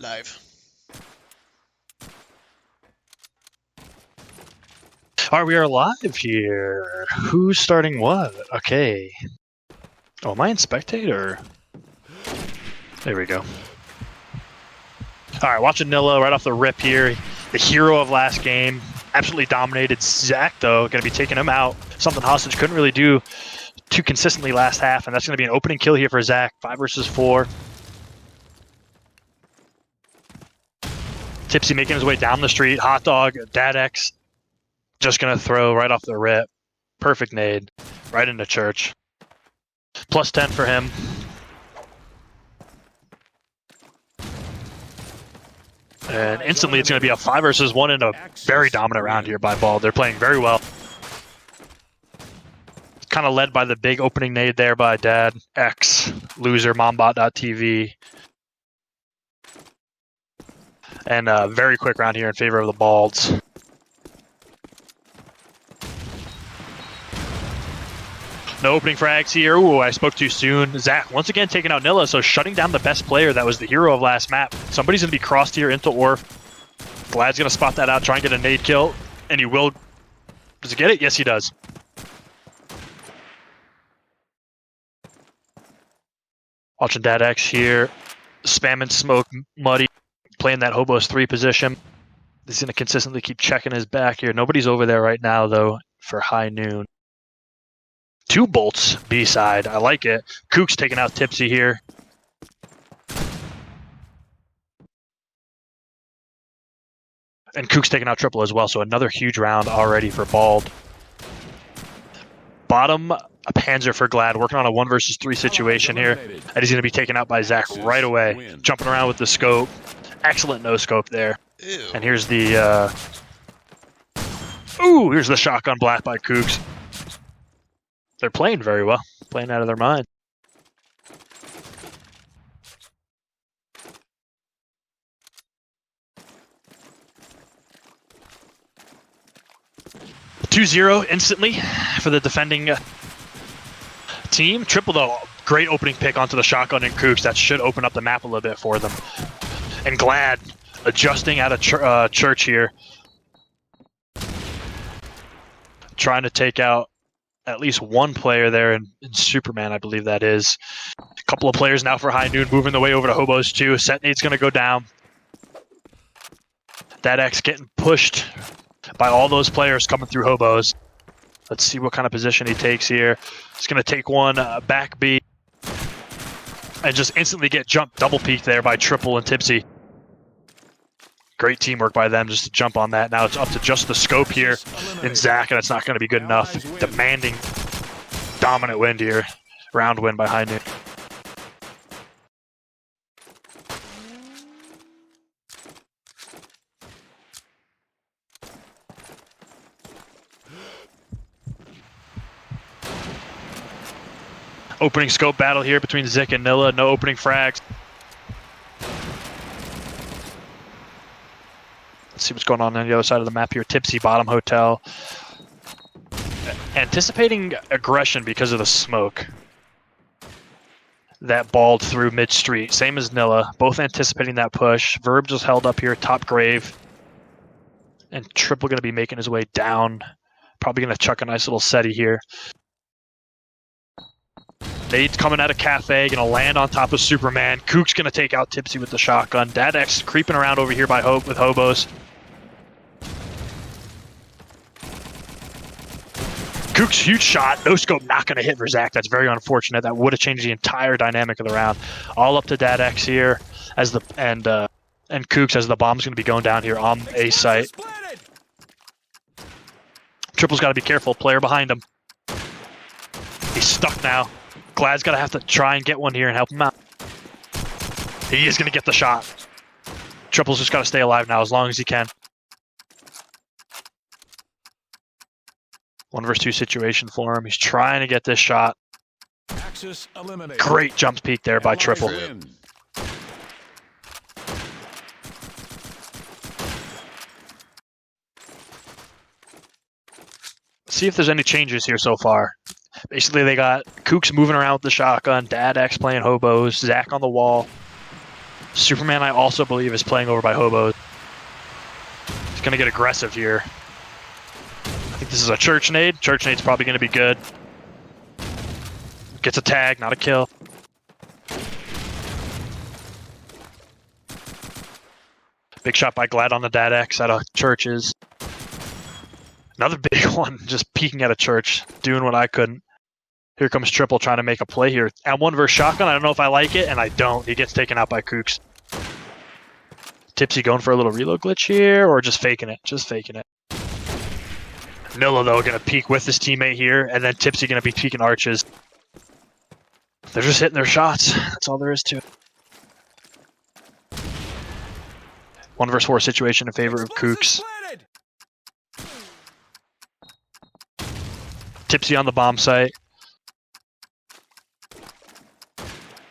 dive. All right, we are live here. Who's starting what? Okay. Oh, am I in spectator? There we go. All right, watching Nilla right off the rip here. The hero of last game. Absolutely dominated. Zach, though, going to be taking him out. Something Hostage couldn't really do too consistently last half, and that's going to be an opening kill here for Zach. 5 versus 4. Tipsy making his way down the street. Hot Dog, Dad-X, just going to throw right off the rip. Perfect nade. Right into church. Plus 10 for him. And instantly it's going to be a 5 versus 1 in a very dominant round here by Bald. They're playing very well. Kind of led by the big opening nade there by Dad-X, loser, mombot.tv. And a very quick round here in favor of the Balds. No opening frags here. Ooh, I spoke too soon. Zach once again taking out Nilla, so shutting down the best player that was the hero of last map. Somebody's going to be crossed here into Orf. Glad's going to spot that out, try and get a nade kill. And he will. Does he get it? Yes, he does. Watching Dad-X here. Spamming smoke, muddy. Playing that Hobos 3 position. He's going to consistently keep checking his back here. Nobody's over there right now, though, for high noon. 2 bolts B-side. I like it. Kook's taking out Tipsy here. And Kook's taking out Triple as well, so another huge round already for Bald. Bottom, a Panzer for Glad, working on a 1 versus 3 situation here. And he's going to be taken out by Zach right away. Jumping around with the scope. Excellent no-scope there. Ew. And here's the... Ooh, here's the shotgun blast by Kooks. They're playing very well. Playing out of their mind. (2-0) instantly for the defending team. Triple, though, great opening pick onto the shotgun and Kooks. That should open up the map a little bit for them. And Glad adjusting out of church here. Trying to take out at least one player there in Superman, I believe that is. A couple of players now for high noon, moving the way over to Hobos 2. Set nade's going to go down. Dad-X getting pushed by all those players coming through Hobos. Let's see what kind of position he takes here. He's going to take one back B and just instantly get jumped double peeked there by Triple and Tipsy. Great teamwork by them just to jump on that. Now it's up to just the scope here in Zach, and it's not going to be good enough. Demanding dominant win here. Round win by high noon. Opening scope battle here between Zik and Nilla. No opening frags. Let's see what's going on the other side of the map here. Tipsy, bottom hotel. Anticipating aggression because of the smoke that balled through mid-street. Same as Nilla. Both anticipating that push. Verb just held up here, top grave. And Triple going to be making his way down. Probably going to chuck a nice little SETI here. Nade's coming out of Cafe, going to land on top of Superman. Kook's going to take out Tipsy with the shotgun. Dad-X creeping around over here by with Hobos. Kook's huge shot. No scope, not going to hit for Zach. That's very unfortunate. That would have changed the entire dynamic of the round. All up to Dad-X here as the and Kooks as the bomb's going to be going down here on A site. Triple's got to be careful. Player behind him. He's stuck now. Glad's going to have to try and get one here and help him out. He is going to get the shot. Triple's just got to stay alive now as long as he can. 1 versus 2 situation for him. He's trying to get this shot. Great jump peek there by Triple. See if there's any changes here so far. Basically, they got Kooks moving around with the shotgun, Dad-X playing Hobos, Zach on the wall. Superman, I also believe, is playing over by hobos. He's going to get aggressive here. I think this is a church nade. Church nade's probably going to be good. Gets a tag, not a kill. Big shot by Glad on the Dad X out of churches. Another big one, just peeking at a church, doing what I couldn't. Here comes Triple trying to make a play here. M1 versus Shotgun, I don't know if I like it, and I don't. He gets taken out by Kooks. Tipsy going for a little reload glitch here, or just faking it? Just faking it. Nilla, though, going to peek with his teammate here, and then Tipsy going to be peeking arches. They're just hitting their shots. That's all there is to it. 1 versus 4 situation in favor of Kooks. Tipsy on the bomb site.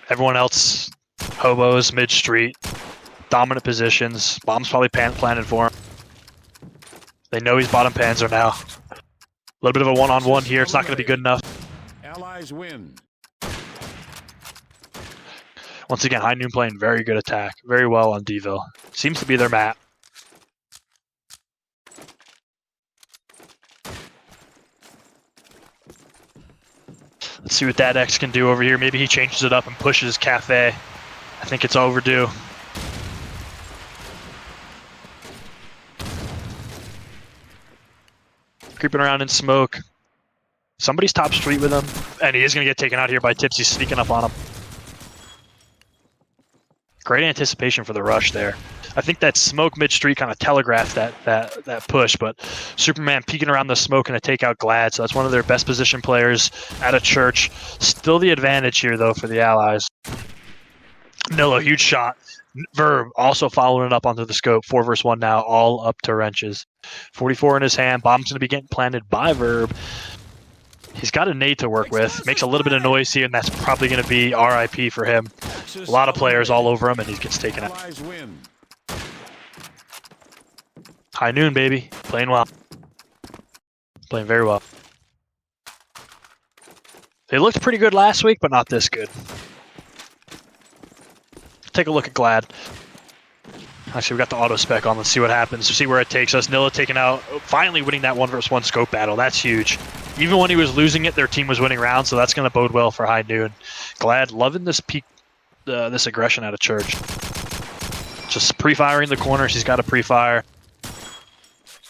Everyone else, hobos, mid-street, dominant positions. Bomb's probably planted for him. They know he's bottom Panzer now. A little bit of a one-on-one here. It's not going to be good enough. Allies win. Once again, High Noon playing very good attack. Very well on D-ville. Seems to be their map. Let's see what that X can do over here. Maybe he changes it up and pushes Cafe. I think it's overdue. Creeping around in smoke. Somebody's top street with him. And he is going to get taken out here by Tipsy sneaking up on him. Great anticipation for the rush there. I think that smoke mid-street kind of telegraphed that push, but Superman peeking around the smoke and a takeout Glad, so that's one of their best position players at a church. Still the advantage here, though, for the Allies. Nilla, huge shot. Verb also following it up onto the scope. 4 versus 1 now, all up to wrenches. 44 in his hand. Bomb's going to be getting planted by Verb. He's got a nade to work with. Makes a little bit of noise here, and that's probably going to be RIP for him. A lot of players all over him, and he gets taken out. High Noon, baby. Playing well. Playing very well. They looked pretty good last week, but not this good. Take a look at Glad. Actually, we got the auto spec on. Let's see what happens. See where it takes us. Nilla taking out, finally winning that 1 versus 1 scope battle. That's huge. Even when he was losing it, their team was winning rounds, so that's going to bode well for High Noon. Glad, loving this peak, this aggression out of church. Just pre-firing the corners. He's got a pre-fire.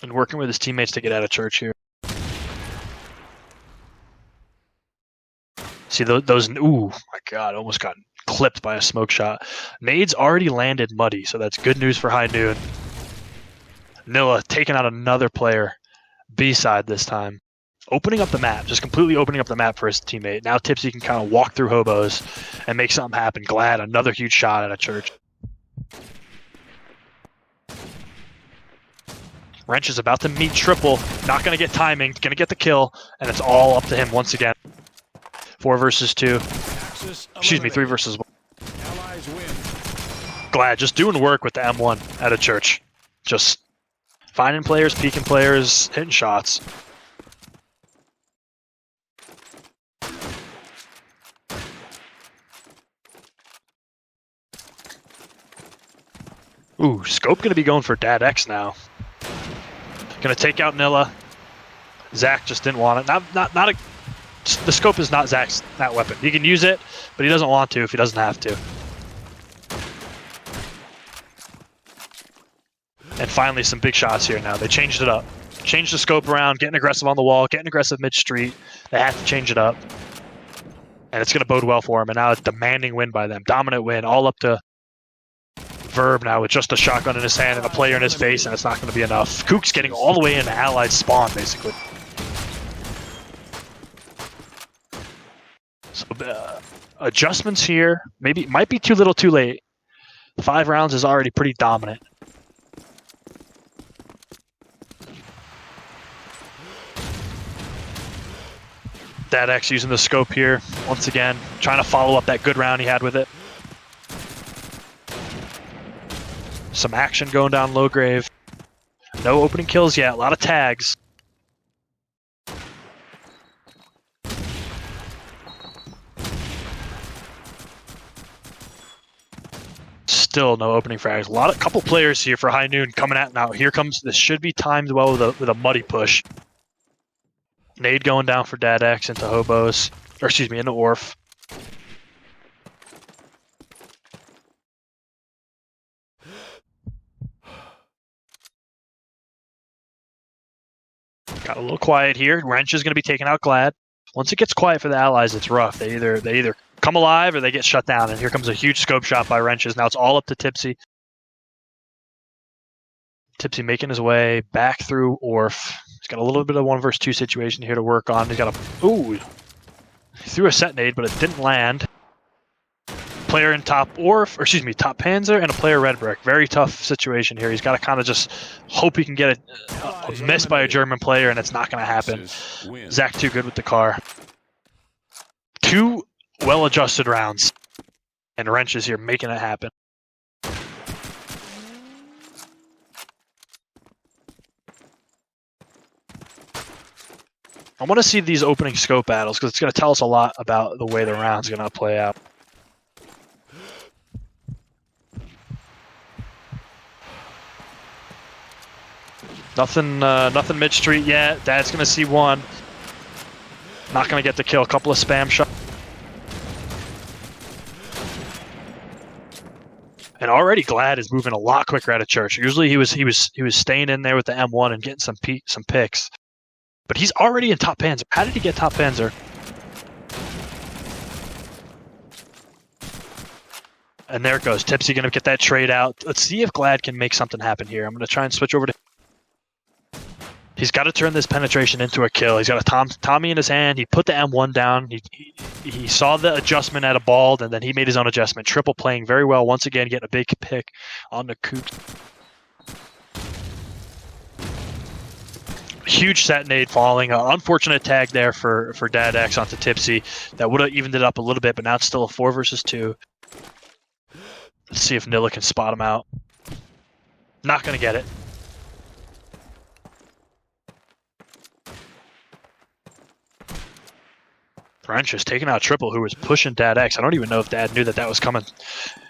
And working with his teammates to get out of church here. See those, ooh, my God, almost got clipped by a smoke shot. Nades already landed muddy, so that's good news for High Noon. Nilla taking out another player. B-side this time. Opening up the map, just completely opening up the map for his teammate. Now Tipsy can kind of walk through hobos and make something happen. Glad, another huge shot at a church. Wrench is about to meet Triple. Not going to get timing. Going to get the kill. And it's all up to him once again. 4 versus 2. Excuse me, 3 versus 1. Glad, just doing work with the M1 at a church. Just finding players, peeking players, hitting shots. Ooh, Scope going to be going for Dad X now. Going to take out Nilla. Zach just didn't want it. Not a. The scope is not Zach's weapon. He can use it, but he doesn't want to if he doesn't have to. And finally, some big shots here now. They changed it up. Changed the scope around, getting aggressive on the wall, getting aggressive mid-street. They have to change it up. And it's going to bode well for him. And now a demanding win by them. Dominant win, all up to Verb now with just a shotgun in his hand and a player in his face, and it's not going to be enough. Kook's getting all the way into Allied spawn, basically. So adjustments here. Maybe might be too little too late. 5 rounds is already pretty dominant. Dad X using the scope here once again, trying to follow up that good round he had with it. Some action going down low grave. No opening kills yet. A lot of tags. Still no opening frags. A couple players here for High Noon coming at now. Here comes, this should be timed well with a muddy push. Nade going down for Dad X into Hobos, or excuse me, into Orf. Got a little quiet here. Wrench is going to be taking out Glad. Once it gets quiet for the allies, it's rough. They either come alive or they get shut down. And here comes a huge scope shot by Wrenches. Now it's all up to Tipsy. Tipsy making his way back through Orf. He's got a little bit of 1 versus 2 situation here to work on. He's got a he threw a set nade, but it didn't land. Player in top Orf, or excuse me, top Panzer, and a player Red Brick. Very tough situation here. He's got to kind of just hope he can get a miss by a German player, and it's not going to happen. Zach too good with the car. 2 well-adjusted rounds, and Wrench is here making it happen. I want to see these opening scope battles because it's going to tell us a lot about the way the round's going to play out. Nothing mid-street yet. Dad's going to see one. Not going to get the kill. A couple of spam shots. And already Glad is moving a lot quicker out of church. Usually he was staying in there with the M1 and getting some picks. But he's already in top Panzer. How did he get top Panzer? And there it goes. Tipsy going to get that trade out. Let's see if Glad can make something happen here. I'm going to try and switch over to... He's got to turn this penetration into a kill. He's got a Tommy in his hand. He put the M1 down. He saw the adjustment at a bald, and then he made his own adjustment. Triple playing very well. Once again, getting a big pick on the Kook. Huge set nade falling. Unfortunate tag there for Dad X onto Tipsy. That would have evened it up a little bit, but now it's still a 4 versus 2. Let's see if Nilla can spot him out. Not going to get it. Wrench is taking out Triple, who was pushing Dad X. I don't even know if Dad knew that was coming.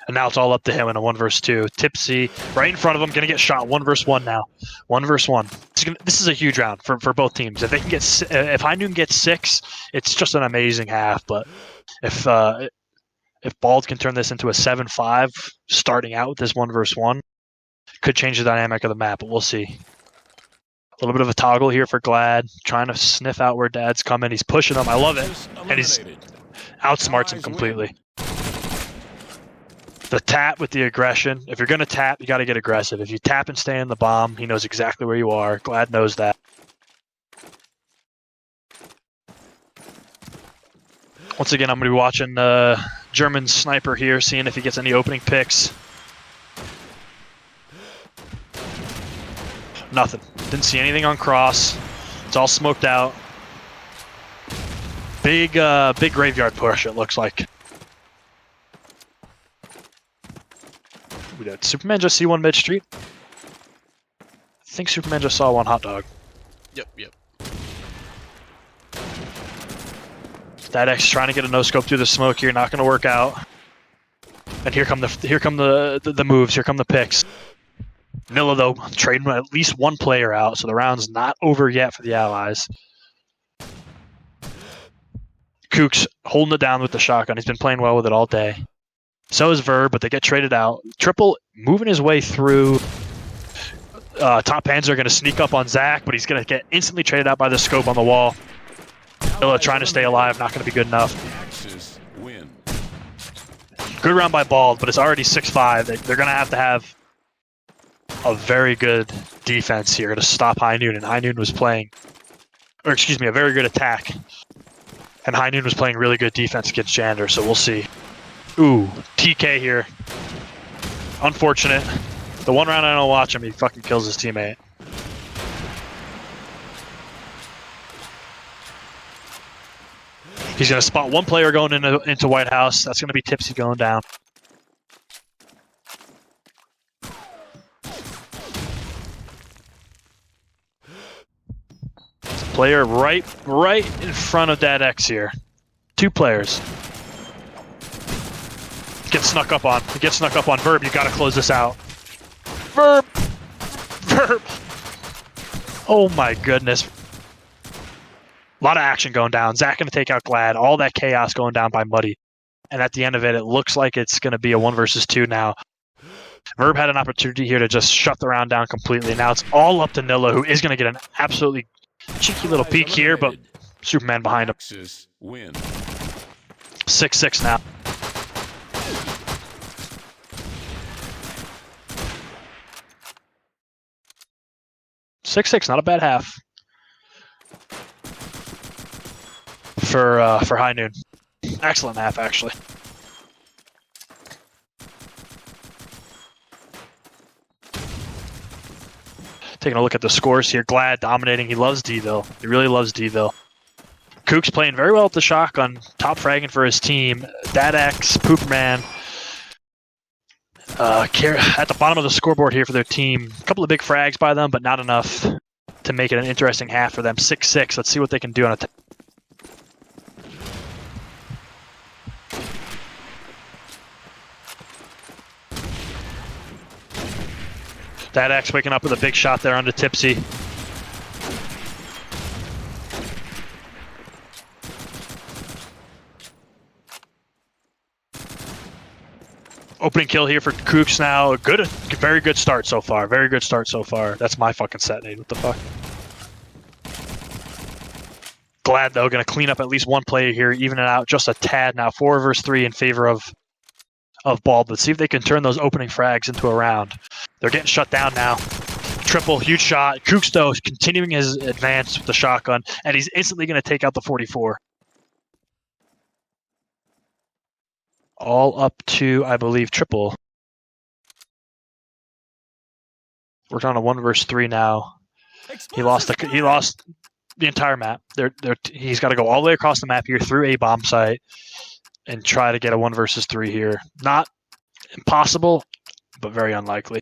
And now it's all up to him in a 1 versus 2. Tipsy right in front of him, going to get shot. 1 versus 1 now. 1 versus 1. This is a huge round for both teams. If they can get, if High Noon gets 6, it's just an amazing half. But if Bald can turn this into a 7-5, starting out with this 1 versus 1, could change the dynamic of the map. But we'll see. A little bit of a toggle here for Glad, trying to sniff out where Dad's coming. He's pushing him. I love it. And he's outsmarts him completely. The tap with the aggression. If you're going to tap, you got to get aggressive. If you tap and stay in the bomb, he knows exactly where you are. Glad knows that. Once again, I'm going to be watching German sniper here, seeing if he gets any opening picks. Nothing. Didn't see anything on cross. It's all smoked out. Big graveyard push, it looks like. We did Superman just see one mid-street? I think Superman just saw one hot dog. Yep. That X trying to get a no-scope through the smoke here, not going to work out. And here come the moves, here come the picks. Nilla, though, trading at least 1 player out, so the round's not over yet for the Allies. Kook's holding it down with the shotgun. He's been playing well with it all day. So is Verb, but they get traded out. Triple moving his way through. Top Panzer are going to sneak up on Zach, but he's going to get instantly traded out by the scope on the wall. Nilla trying to stay alive, not going to be good enough. Good round by Bald, but it's already 6-5. They're going to have a very good defense here to stop High Noon, and High Noon was playing, or excuse me, a very good attack, and High Noon was playing really good defense against Jander, so we'll see. Ooh, TK here. Unfortunate. The one round I don't watch him, he fucking kills his teammate. He's going to spot 1 player going into White House. That's going to be Tipsy going down. Player right in front of Dad X here. 2 players. Gets snuck up on. Gets snuck up on. Verb, you gotta close this out. Verb! Verb! Oh my goodness. A lot of action going down. Zach gonna take out Glad. All that chaos going down by Muddy. And at the end of it, it looks like it's gonna be a 1 versus 2 now. Verb had an opportunity here to just shut the round down completely. Now it's all up to Nilla, who is gonna get an absolutely cheeky little peek here, but Superman behind him. 6-6 now. Not a bad half for High Noon. Excellent half, actually. Taking a look at the scores here. Glad dominating. He loves D-Ville. He really loves D-Ville. Kook's playing very well with the shotgun. Top fragging for his team. Dad-X, Pooperman. At the bottom of the scoreboard here for their team. A couple of big frags by them, but not enough to make it an interesting half for them. 6-6. Let's see what they can do on a Dad-X waking up with a big shot there onto Tipsy. Opening kill here for Kooks now. Very good start so far. Very good start so far. That's my fucking set, Nate. What the fuck? Glad, though, going to clean up at least one player here, even it out just a tad now. 4 versus 3 in favor of Bald. Let's see if they can turn those opening frags into a round. They're getting shut down now. Triple, huge shot. Kooks, though, is continuing his advance with the shotgun, and he's instantly going to take out the 44. All up to, I believe, triple. We're on a 1 versus 3 now. He lost the entire map. He's got to go all the way across the map here through a bomb site and try to get a 1 versus 3 here. Not impossible, but very unlikely.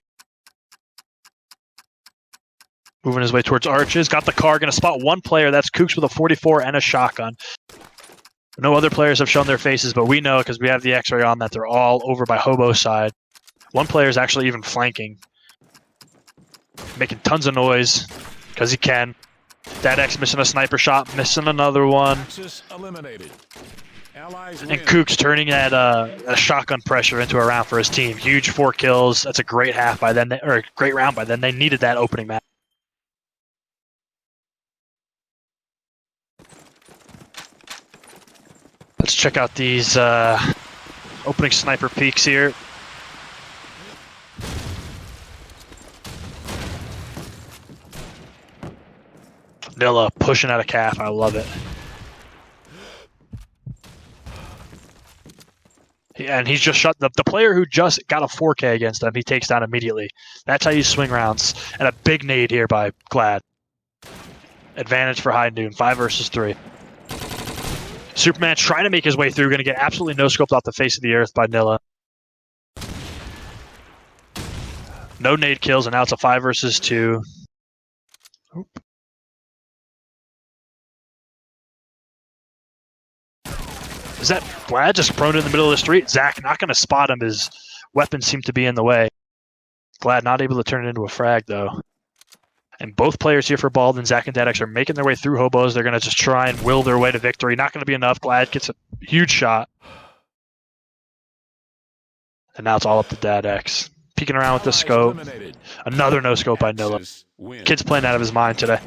Moving his way towards Arches. Got the car. Going to spot one player. That's Kooks with a 44 and a shotgun. No other players have shown their faces, but we know because we have the X-ray on that they're all over by Hobo's side. One player is actually even flanking. Making tons of noise because he can. Dad-X missing a sniper shot, missing another one. And Kooks turning that a shotgun pressure into a round for his team. Huge 4 kills. That's a great half by then, or a great round by then. They needed that opening match. Let's check out these opening sniper peeks here. Nilla pushing out a calf. I love it. And he's just shot the player who just got a 4K against him. He takes down immediately. That's how you swing rounds. And a big nade here by Glad. Advantage for High Noon. 5 versus 3. Superman trying to make his way through. Going to get absolutely no scoped off the face of the earth by Nilla. No nade kills, and now it's a 5 versus 2. Oop. Is that Glad just prone in the middle of the street? Zach not going to spot him. His weapons seem to be in the way. Glad not able to turn it into a frag, though. And both players here for Bald and Zach and Dad-X are making their way through Hobos. They're going to just try and will their way to victory. Not going to be enough. Glad gets a huge shot. And now it's all up to Dad-X. Peeking around with the scope. Another no scope by Nilla. Kid's playing out of his mind today.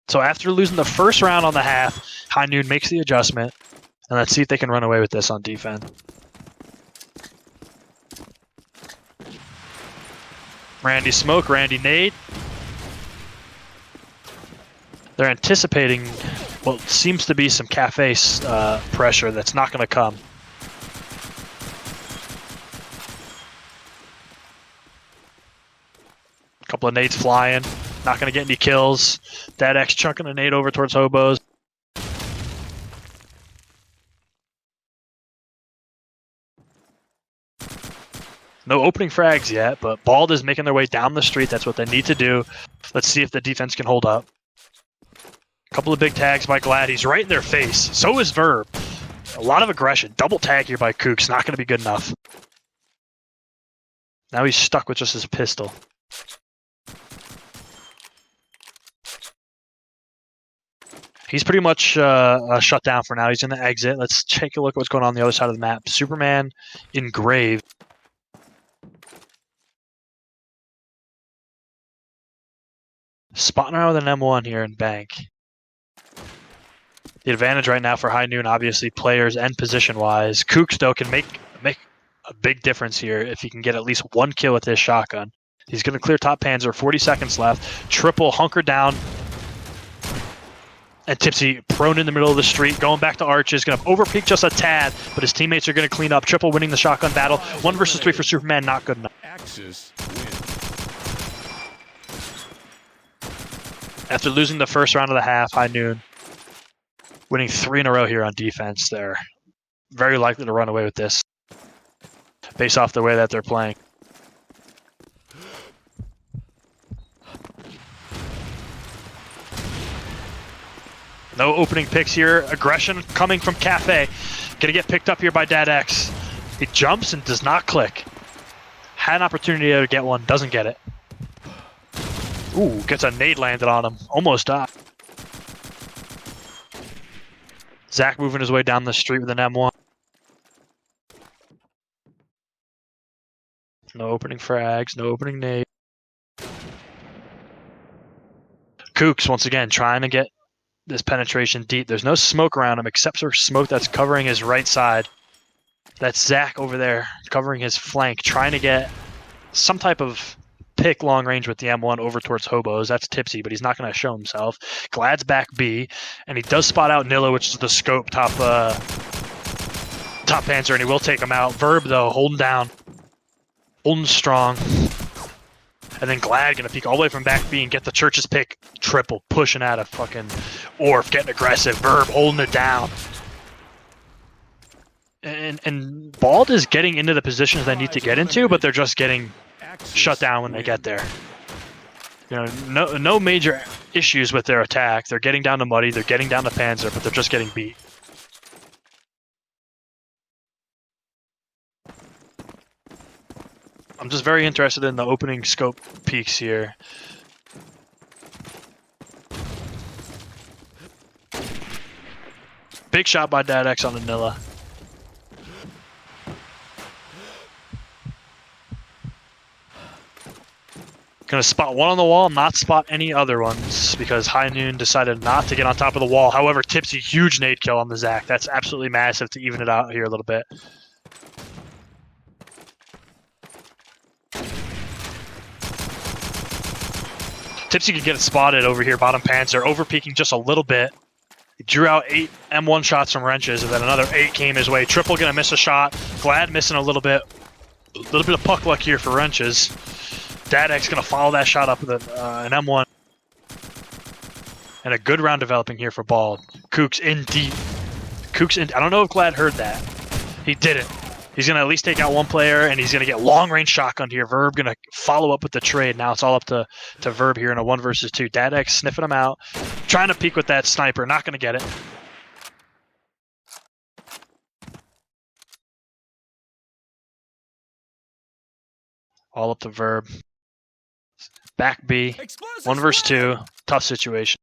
So after losing the first round on the half, High Noon makes the adjustment. And let's see if they can run away with this on defense. Randy smoke, Randy nade. They're anticipating what seems to be some cafe pressure that's not going to come. A couple of nades flying. Not going to get any kills. Dad-X chunking a nade over towards Hobos. No opening frags yet, but Bald is making their way down the street. That's what they need to do. Let's see if the defense can hold up. A couple of big tags by Glad. He's right in their face. So is Verb. A lot of aggression. Double tag here by Kooks. Not going to be good enough. Now he's stuck with just his pistol. He's pretty much shut down for now. He's going to exit. Let's take a look at what's going on the other side of the map. Superman in Grave. Spotting around with an M1 here in Bank. The advantage right now for High Noon, obviously, players and position-wise. Kooks, though, can make a big difference here if he can get at least one kill with his shotgun. He's going to clear top Panzer. 40 seconds left. Triple hunker down. And Tipsy prone in the middle of the street, going back to Arches, going to overpeak just a tad, but his teammates are going to clean up. Triple winning the shotgun battle. 1 versus 3 for Superman, not good enough. Axis win. After losing the first round of the half, High Noon winning 3 in a row here on defense. They're very likely to run away with this based off the way that they're playing. No opening picks here. Aggression coming from Cafe. Gonna get picked up here by Dad X. He jumps and does not click. Had an opportunity to get one, doesn't get it. Ooh, gets a nade landed on him. Almost died. Zach moving his way down the street with an M1. No opening frags, no opening nade. Kooks, once again, trying to get this penetration deep. There's no smoke around him except for smoke that's covering his right side. That's Zach over there covering his flank, trying to get some type of pick long range with the M1 over towards Hobos. That's Tipsy, but he's not going to show himself. Glad's back B, and he does spot out Nilla, which is the scope top Panzer, and he will take him out. Verb, though, holding down. Holding strong. And then Glad going to peek all the way from back B and get the Church's pick. Triple, pushing out of fucking Orf, getting aggressive. Verb holding it down. And Bald is getting into the positions they need to get into, but they're just getting shut down when they get there. You know, no major issues with their attack. They're getting down to Muddy, they're getting down to Panzer, but they're just getting beat. I'm just very interested in the opening scope peaks here. Big shot by Dad X on the Nilla. Gonna spot one on the wall, not spot any other ones, because High Noon decided not to get on top of the wall. However, Tipsy, huge nade kill on the Zach. That's absolutely massive to even it out here a little bit. Tipsy can get it spotted over here, bottom Panzer, overpeaking just a little bit. He drew out 8 M1 shots from wrenches, and then another 8 came his way. Triple gonna miss a shot. Glad missing a little bit of puck luck here for wrenches. Dadek's gonna follow that shot up with an M1. And a good round developing here for Bald. Kooks in deep. Kooks in. I don't know if Glad heard that. He didn't. He's gonna at least take out one player, and he's gonna get long range shotgun here. Verb gonna follow up with the trade. Now it's all up to Verb here in a 1 versus 2. Dadek sniffing him out, trying to peek with that sniper. Not gonna get it. All up to Verb. Back B. 1 versus 2. Tough situation.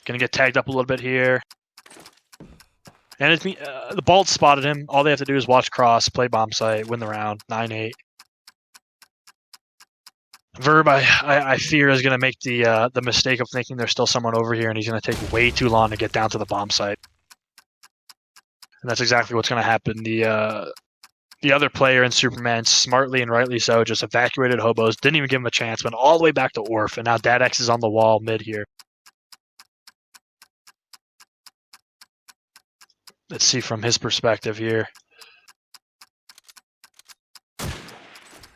Gonna get tagged up a little bit here. And it's the Bald spotted him. All they have to do is watch cross, play bomb site, win the round. 9-8. Verb, I fear, is going to make the mistake of thinking there's still someone over here, and he's going to take way too long to get down to the bomb site. And that's exactly what's going to happen. The other player in Superman, smartly and rightly so, just evacuated Hobos, didn't even give him a chance, went all the way back to Orf, and now Dadex is on the wall mid here. Let's see from his perspective here.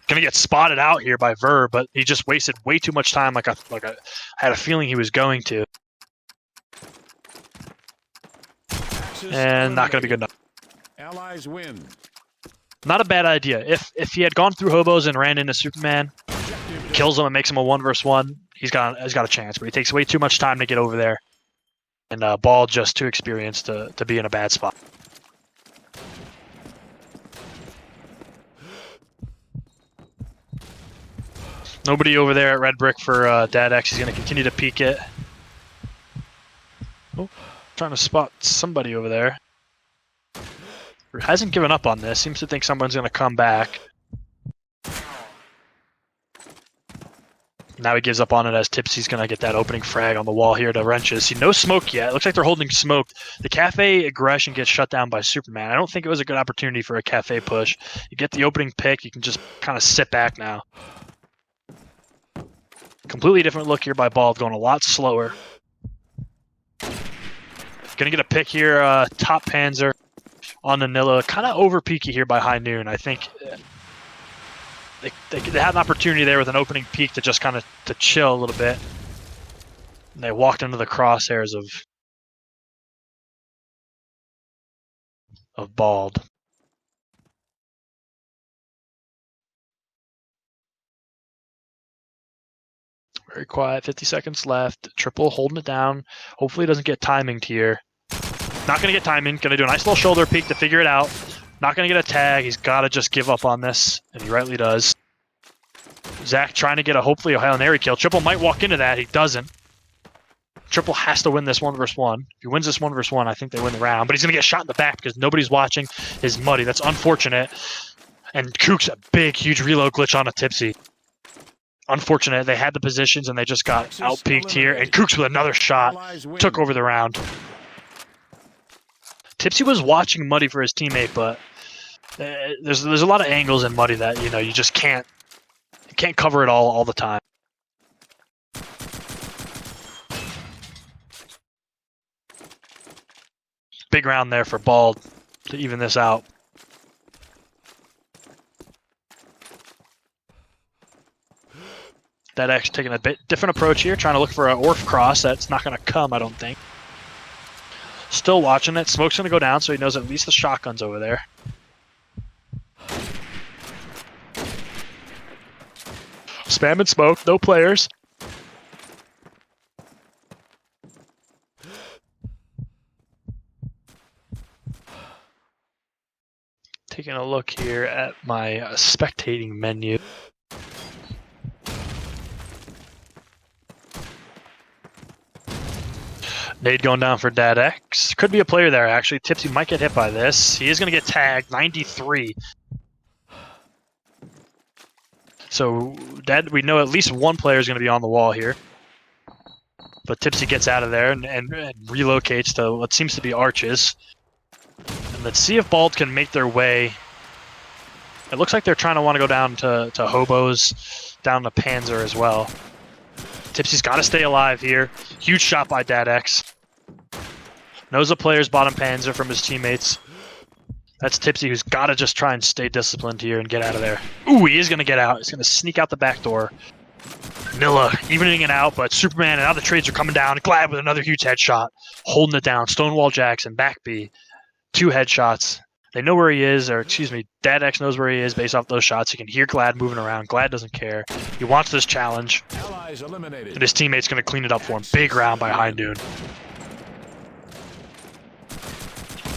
Gonna get spotted out here by Verb, but he just wasted way too much time like I had a feeling he was going to. And not gonna be good enough. Allies win. Not a bad idea. If he had gone through Hobos and ran into Superman, kills him and makes him a 1 versus 1, he's got a chance, but he takes way too much time to get over there. And Ball just too experienced to be in a bad spot. Nobody over there at Red Brick for Dad X. He's going to continue to peek it. Oh, trying to spot somebody over there. Hasn't given up on this. Seems to think someone's going to come back. Now he gives up on it as Tipsy's going to get that opening frag on the wall here to wrenches. See, no smoke yet. It looks like they're holding smoke. The cafe aggression gets shut down by Superman. I don't think it was a good opportunity for a cafe push. You get the opening pick, you can just kind of sit back now. Completely different look here by Bald, going a lot slower. Gonna get a pick here, top Panzer on Nanilla. Kind of over peaky here by High Noon. I think they had an opportunity there with an opening peak to just kind of to chill a little bit. And they walked into the crosshairs of Bald. Very quiet, 50 seconds left. Triple holding it down. Hopefully he doesn't get timinged here. Not going to get timing. Going to do a nice little shoulder peek to figure it out. Not going to get a tag. He's got to just give up on this, and he rightly does. Zach trying to get hopefully a Hail Mary kill. Triple might walk into that. He doesn't. Triple has to win this 1v1. If he wins this 1v1, I think they win the round. But he's going to get shot in the back because nobody's watching his Muddy. That's unfortunate. And Kook's a big, huge reload glitch on a Tipsy. Unfortunate. They had the positions and they just got out-peaked here. And Kooks with another shot took over the round. Tipsy was watching Muddy for his teammate, but there's a lot of angles in Muddy that you just can't cover it all the time. Big round there for Bald to even this out. That X taking a bit different approach here, trying to look for an Orf cross. That's not going to come, I don't think. Still watching it. Smoke's going to go down, so he knows at least the shotgun's over there. Spamming smoke, no players. Taking a look here at my spectating menu. Nade going down for Dad X. Could be a player there, actually. Tipsy might get hit by this. He is going to get tagged, 93. So, we know at least one player is going to be on the wall here. But Tipsy gets out of there and relocates to what seems to be Arches. And let's see if Bald can make their way. It looks like they're trying to want to go down to Hobos, down to Panzer as well. Tipsy's got to stay alive here. Huge shot by Dad X. Knows the player's bottom Panzer from his teammates. That's Tipsy, who's got to just try and stay disciplined here and get out of there. Ooh, he is going to get out. He's going to sneak out the back door. Nilla evening it out, but Superman and other trades are coming down. Glad with another huge headshot. Holding it down. Stonewall Jackson, back B. 2 headshots. They know where he is, or excuse me, Dad X knows where he is based off those shots. He can hear Glad moving around. Glad doesn't care. He wants this challenge. And his teammate's going to clean it up for him. Big round by High Noon.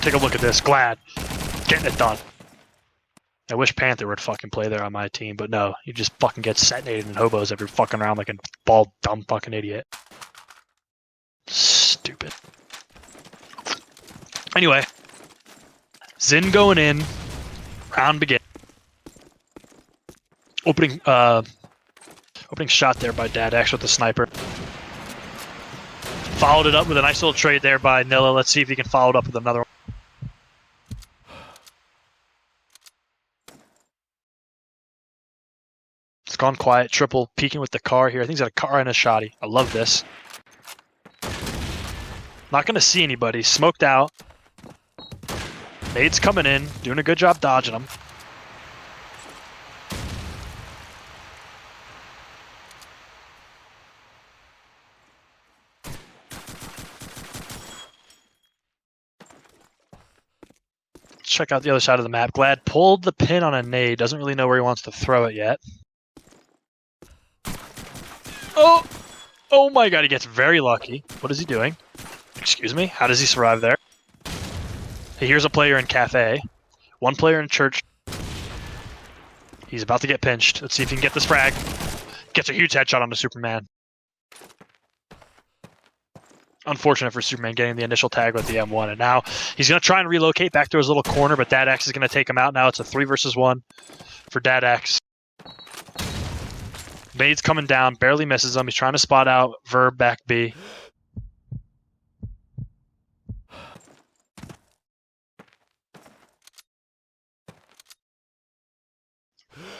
Take a look at this. Glad getting it done. I wish Panther would fucking play there on my team, but no. He just fucking gets detonated in Hobos every fucking round like a bald, dumb fucking idiot. Stupid. Anyway. Zin going in. Round begin. Opening shot there by Dad X with the sniper. Followed it up with a nice little trade there by Nilla. Let's see if he can follow it up with another one. It's gone quiet. Triple peeking with the car here. I think he's got a car and a shotty. I love this. Not going to see anybody. Smoked out. Nade's coming in. Doing a good job dodging them. Let's check out the other side of the map. Glad pulled the pin on a nade. Doesn't really know where he wants to throw it yet. Oh! Oh my god, he gets very lucky. What is he doing? Excuse me? How does he survive there? Hey, here's a player in cafe. One player in church. He's about to get pinched. Let's see if he can get this frag. Gets a huge headshot on the Superman. Unfortunate for Superman getting the initial tag with the M1. And now he's going to try and relocate back to his little corner, but Dad X is going to take him out. Now it's a 3 versus 1 for Dad X. Made's coming down, barely misses him. He's trying to spot out Verb back B.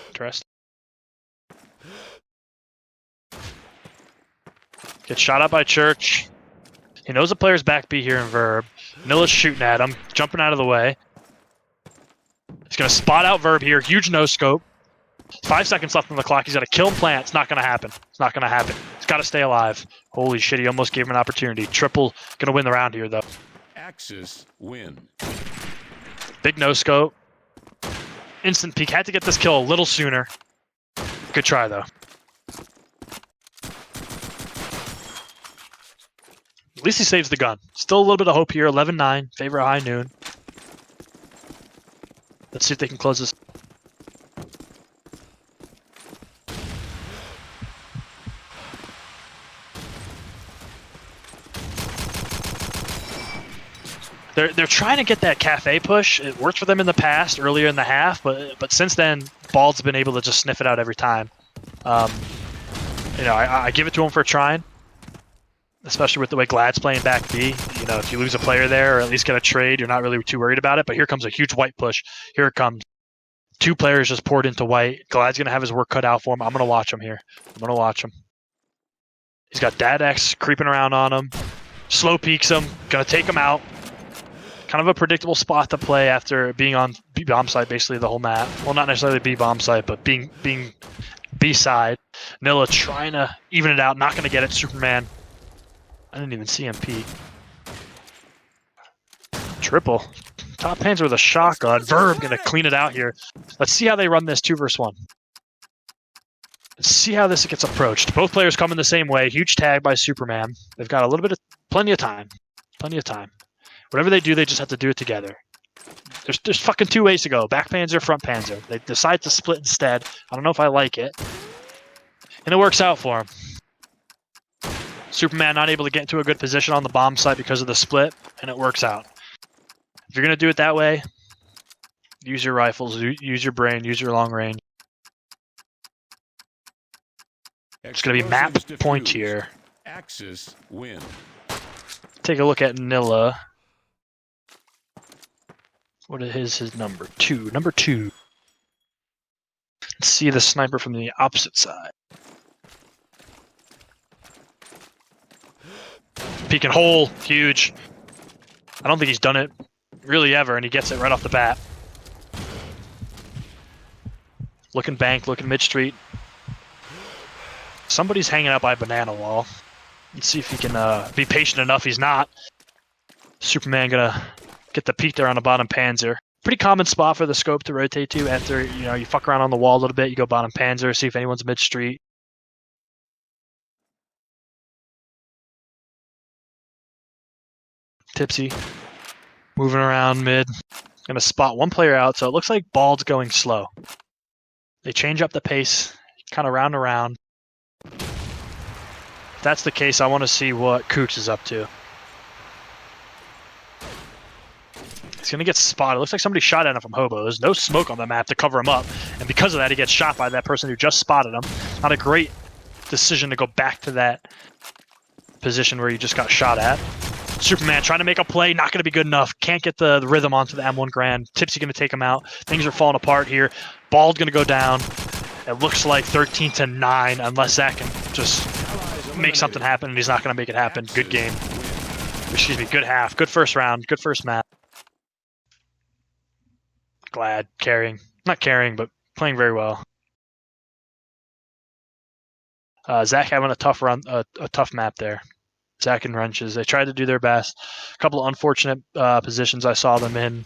Interesting. Gets shot out by Church. He knows the player's back B here in Verb. Nilla's shooting at him, jumping out of the way. He's going to spot out Verb here. Huge no-scope. 5 seconds left on the clock. He's got to kill and plant. It's not going to happen. It's not going to happen. He's got to stay alive. Holy shit, he almost gave him an opportunity. Triple going to win the round here, though. Axis win. Big no-scope. Instant peek. Had to get this kill a little sooner. Good try, though. At least he saves the gun. Still a little bit of hope here. 11-9. Favor high noon. Let's see if they can close this. They're trying to get that cafe push. It worked for them in the past, earlier in the half, but since then, Bald's been able to just sniff it out every time. I give it to him for trying, especially with the way Glad's playing back B. You know, if you lose a player there or at least get a trade, you're not really too worried about it. But here comes a huge white push. Here it comes. 2 players just poured into white. Glad's going to have his work cut out for him. I'm going to watch him here. I'm going to watch him. He's got Dad X creeping around on him. Slow peeks him. Going to take him out. Kind of a predictable spot to play after being on B bomb site basically the whole map. Well, not necessarily B bomb site, but being B side. Nilla trying to even it out. Not going to get it. Superman. I didn't even see him peek. Triple. Top Panzer with a shotgun. Verb going to clean it out here. Let's see how they run this 2 versus 1. Let's see how this gets approached. Both players coming the same way. Huge tag by Superman. They've got a little bit of plenty of time. Plenty of time. Whatever they do, they just have to do it together. There's fucking 2 ways to go. Back Panzer, front Panzer. They decide to split instead. I don't know if I like it. And it works out for him. Superman not able to get into a good position on the bomb site because of the split, and it works out. If you're going to do it that way, use your rifles, use your brain, use your long range. It's going to be map point here. Axis win. Take a look at Nilla. What is his number? 2. Number 2. Let's see the sniper from the opposite side. Peek and hole. Huge. I don't think he's done it really ever, and he gets it right off the bat. Looking bank, looking mid-street. Somebody's hanging out by banana wall. Let's see if he can be patient enough. He's not. Superman gonna get the peek there on the bottom Panzer. Pretty common spot for the scope to rotate to after you fuck around on the wall a little bit. You go bottom Panzer, see if anyone's mid-street. Tipsy. Moving around mid. Gonna spot one player out, so it looks like Bald's going slow. They change up the pace, kind of round and round. If that's the case, I want to see what Kooks is up to. He's going to get spotted. It looks like somebody shot at him from Hobo. There's no smoke on the map to cover him up. And because of that, he gets shot by that person who just spotted him. Not a great decision to go back to that position where you just got shot at. Superman trying to make a play. Not going to be good enough. Can't get the rhythm onto the M1 Grand. Tipsy going to take him out. Things are falling apart here. Bald going to go down. It looks like 13-9 unless Zach can just make something happen, and he's not going to make it happen. Good game. Excuse me, good half. Good first round. Good first map. Glad. Carrying. Not carrying, but playing very well. Zach having a tough run, a tough map there. Zach and Wrenches. They tried to do their best. A couple of unfortunate positions I saw them in.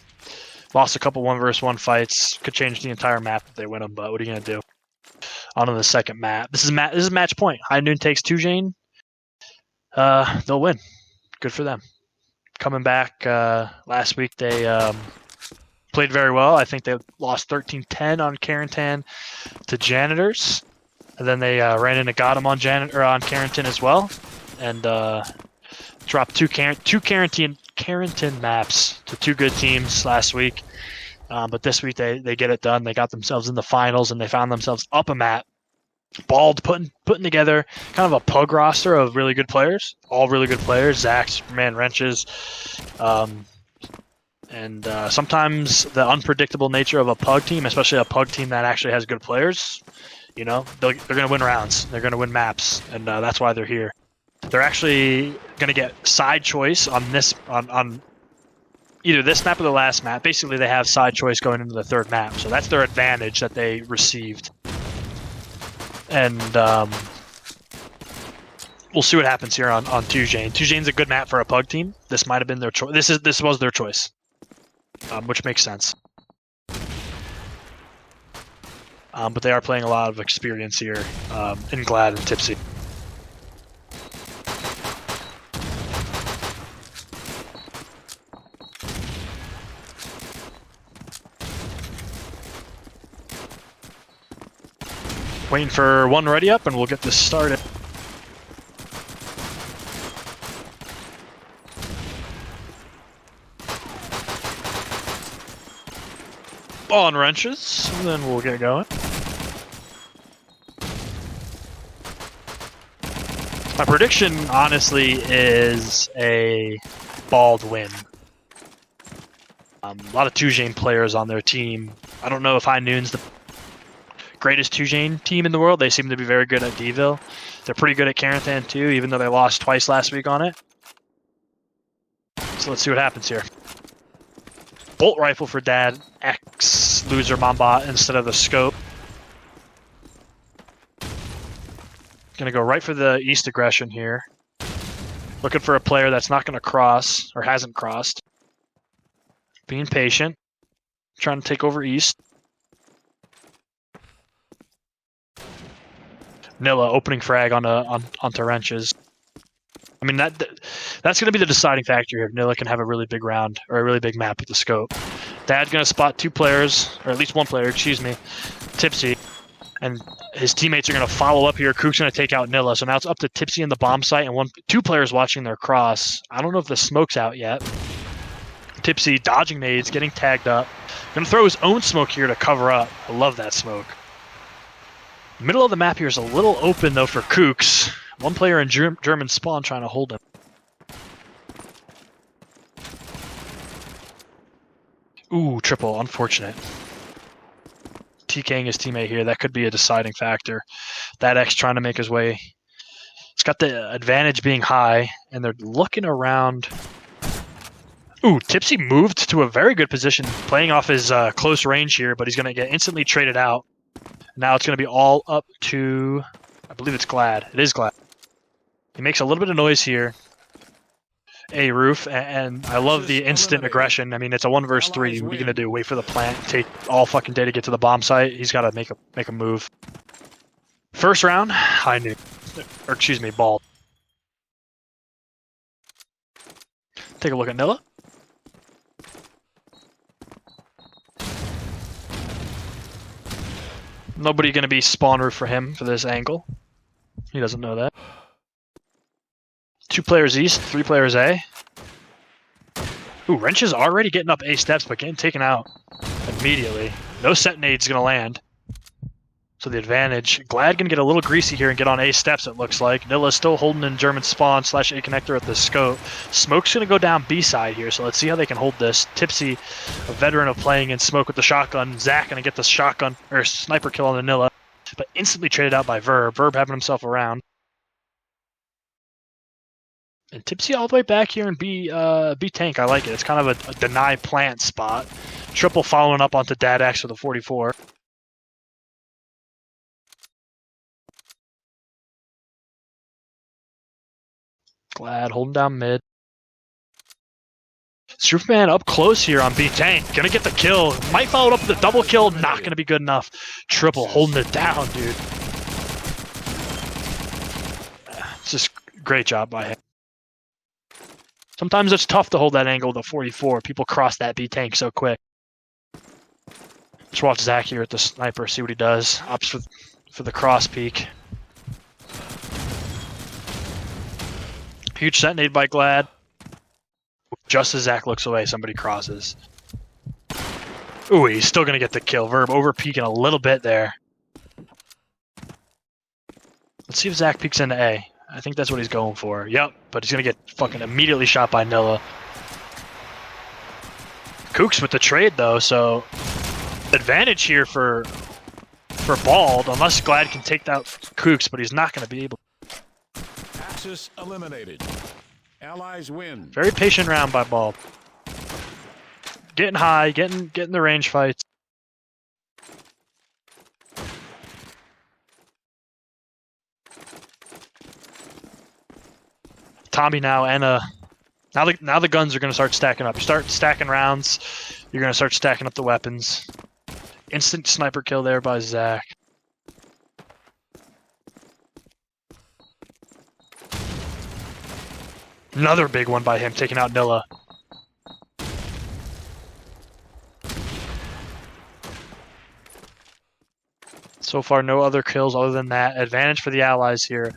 Lost a couple 1-versus-1 fights. Could change the entire map if they win them, but what are you going to do? On to the second map. This is match point. High Noon takes 2 Jane. they'll win. Good for them. Coming back last week, they played very well. I think they lost 13-10 on Carrington to Janitors. And then they ran into Gotham on Carrington as well. And dropped two Carrington maps to two good teams last week. But this week they get it done. They got themselves in the finals, and they found themselves up a map. Bald putting together kind of a pug roster of really good players, all really good players. Zach, Superman, Wrenches, and sometimes the unpredictable nature of a pug team, especially a pug team that actually has good players, you know, they're going to win rounds, they're going to win maps, and that's why they're here. They're actually going to get side choice on this on either this map or the last map. Basically, they have side choice going into the third map, so that's their advantage that they received. And we'll see what happens here on Tujane. Tujane's a good map for a pug team. This might have been their choice. This was their choice, which makes sense. But they are playing a lot of experience here in Glad and Tipsy. Waiting for one ready up, and we'll get this started. Ball and Wrenches, and then we'll get going. My prediction, honestly, is a Bald win. A lot of Tujane players on their team. I don't know if High Noon's the greatest Tujane team in the world. They seem to be very good at Deville. They're pretty good at Carrington too, even though they lost twice last week on it. So let's see what happens here. Bolt rifle for Dad, X loser Mamba instead of the scope. Gonna go right for the east aggression here. Looking for a player that's not gonna cross or hasn't crossed. Being patient. Trying to take over east. Nilla opening frag onto Wrenches. I mean that's going to be the deciding factor here. If Nilla can have a really big round or a really big map with the scope. Dad's going to spot two players, or at least one player, excuse me, Tipsy, and his teammates are going to follow up here. Kook's going to take out Nilla, so now it's up to Tipsy in the bomb site and two players watching their cross. I don't know if the smoke's out yet. Tipsy dodging nades, getting tagged up. Going to throw his own smoke here to cover up. I love that smoke. Middle of the map here is a little open, though, for Kooks. One player in German spawn trying to hold him. Ooh, triple. Unfortunate. TKing his teammate here. That could be a deciding factor. That X trying to make his way. It's got the advantage being high, and they're looking around. Ooh, Tipsy moved to a very good position, playing off his close range here, but he's going to get instantly traded out. Now it's going to be all up to, I believe it's Glad. It is Glad. He makes a little bit of noise here. A roof, and I love the instant aggression. I mean, it's a 1 versus 3. What are you going to do? Wait for the plant, take all fucking day to get to the bomb site? He's got to make a move. First round, High Noon. Or excuse me, Bald. Take a look at Nilla. Nobody going to be spawn roof for him for this angle. He doesn't know that. 2 players east, 3 players A. Ooh, Wrench is already getting up A steps, but getting taken out immediately. No set nade's going to land. So the advantage. Glad going to get a little greasy here and get on A steps, it looks like. Nilla's still holding in German spawn / A connector at the scope. Smoke's going to go down B side here, so let's see how they can hold this. Tipsy, a veteran of playing in smoke with the shotgun. Zach going to get the shotgun or sniper kill on the Nilla, but instantly traded out by Verb. Verb having himself around. And Tipsy all the way back here in B tank. I like it. It's kind of a deny plant spot. Triple following up onto Dad X with a 44. Glad holding down mid. Superman up close here on B tank. Gonna get the kill. Might follow up with a double kill. Not gonna be good enough. Triple holding it down, dude. Just Great job by him. Sometimes it's tough to hold that angle with a 44. People cross that B tank so quick. Just watch Zach here at the sniper, see what he does. Opts for the cross peek. Huge set nade by Glad. Just as Zach looks away, somebody crosses. Ooh, he's still going to get the kill. Verb over peeking a little bit there. Let's see if Zach peeks into A. I think that's what he's going for. Yep, but he's going to get fucking immediately shot by Nilla. Kooks with the trade, though, so advantage here for Bald, unless Glad can take out Kooks, but he's not going to be able. Axis eliminated. Allies win. Very patient round by Bald. Getting high, getting the range fights. Tommy now and now the guns are going to start stacking up. You start stacking rounds, you're going to start stacking up the weapons. Instant sniper kill there by Zach. Another big one by him, taking out Nilla. So far, no other kills other than that. Advantage for the Allies here.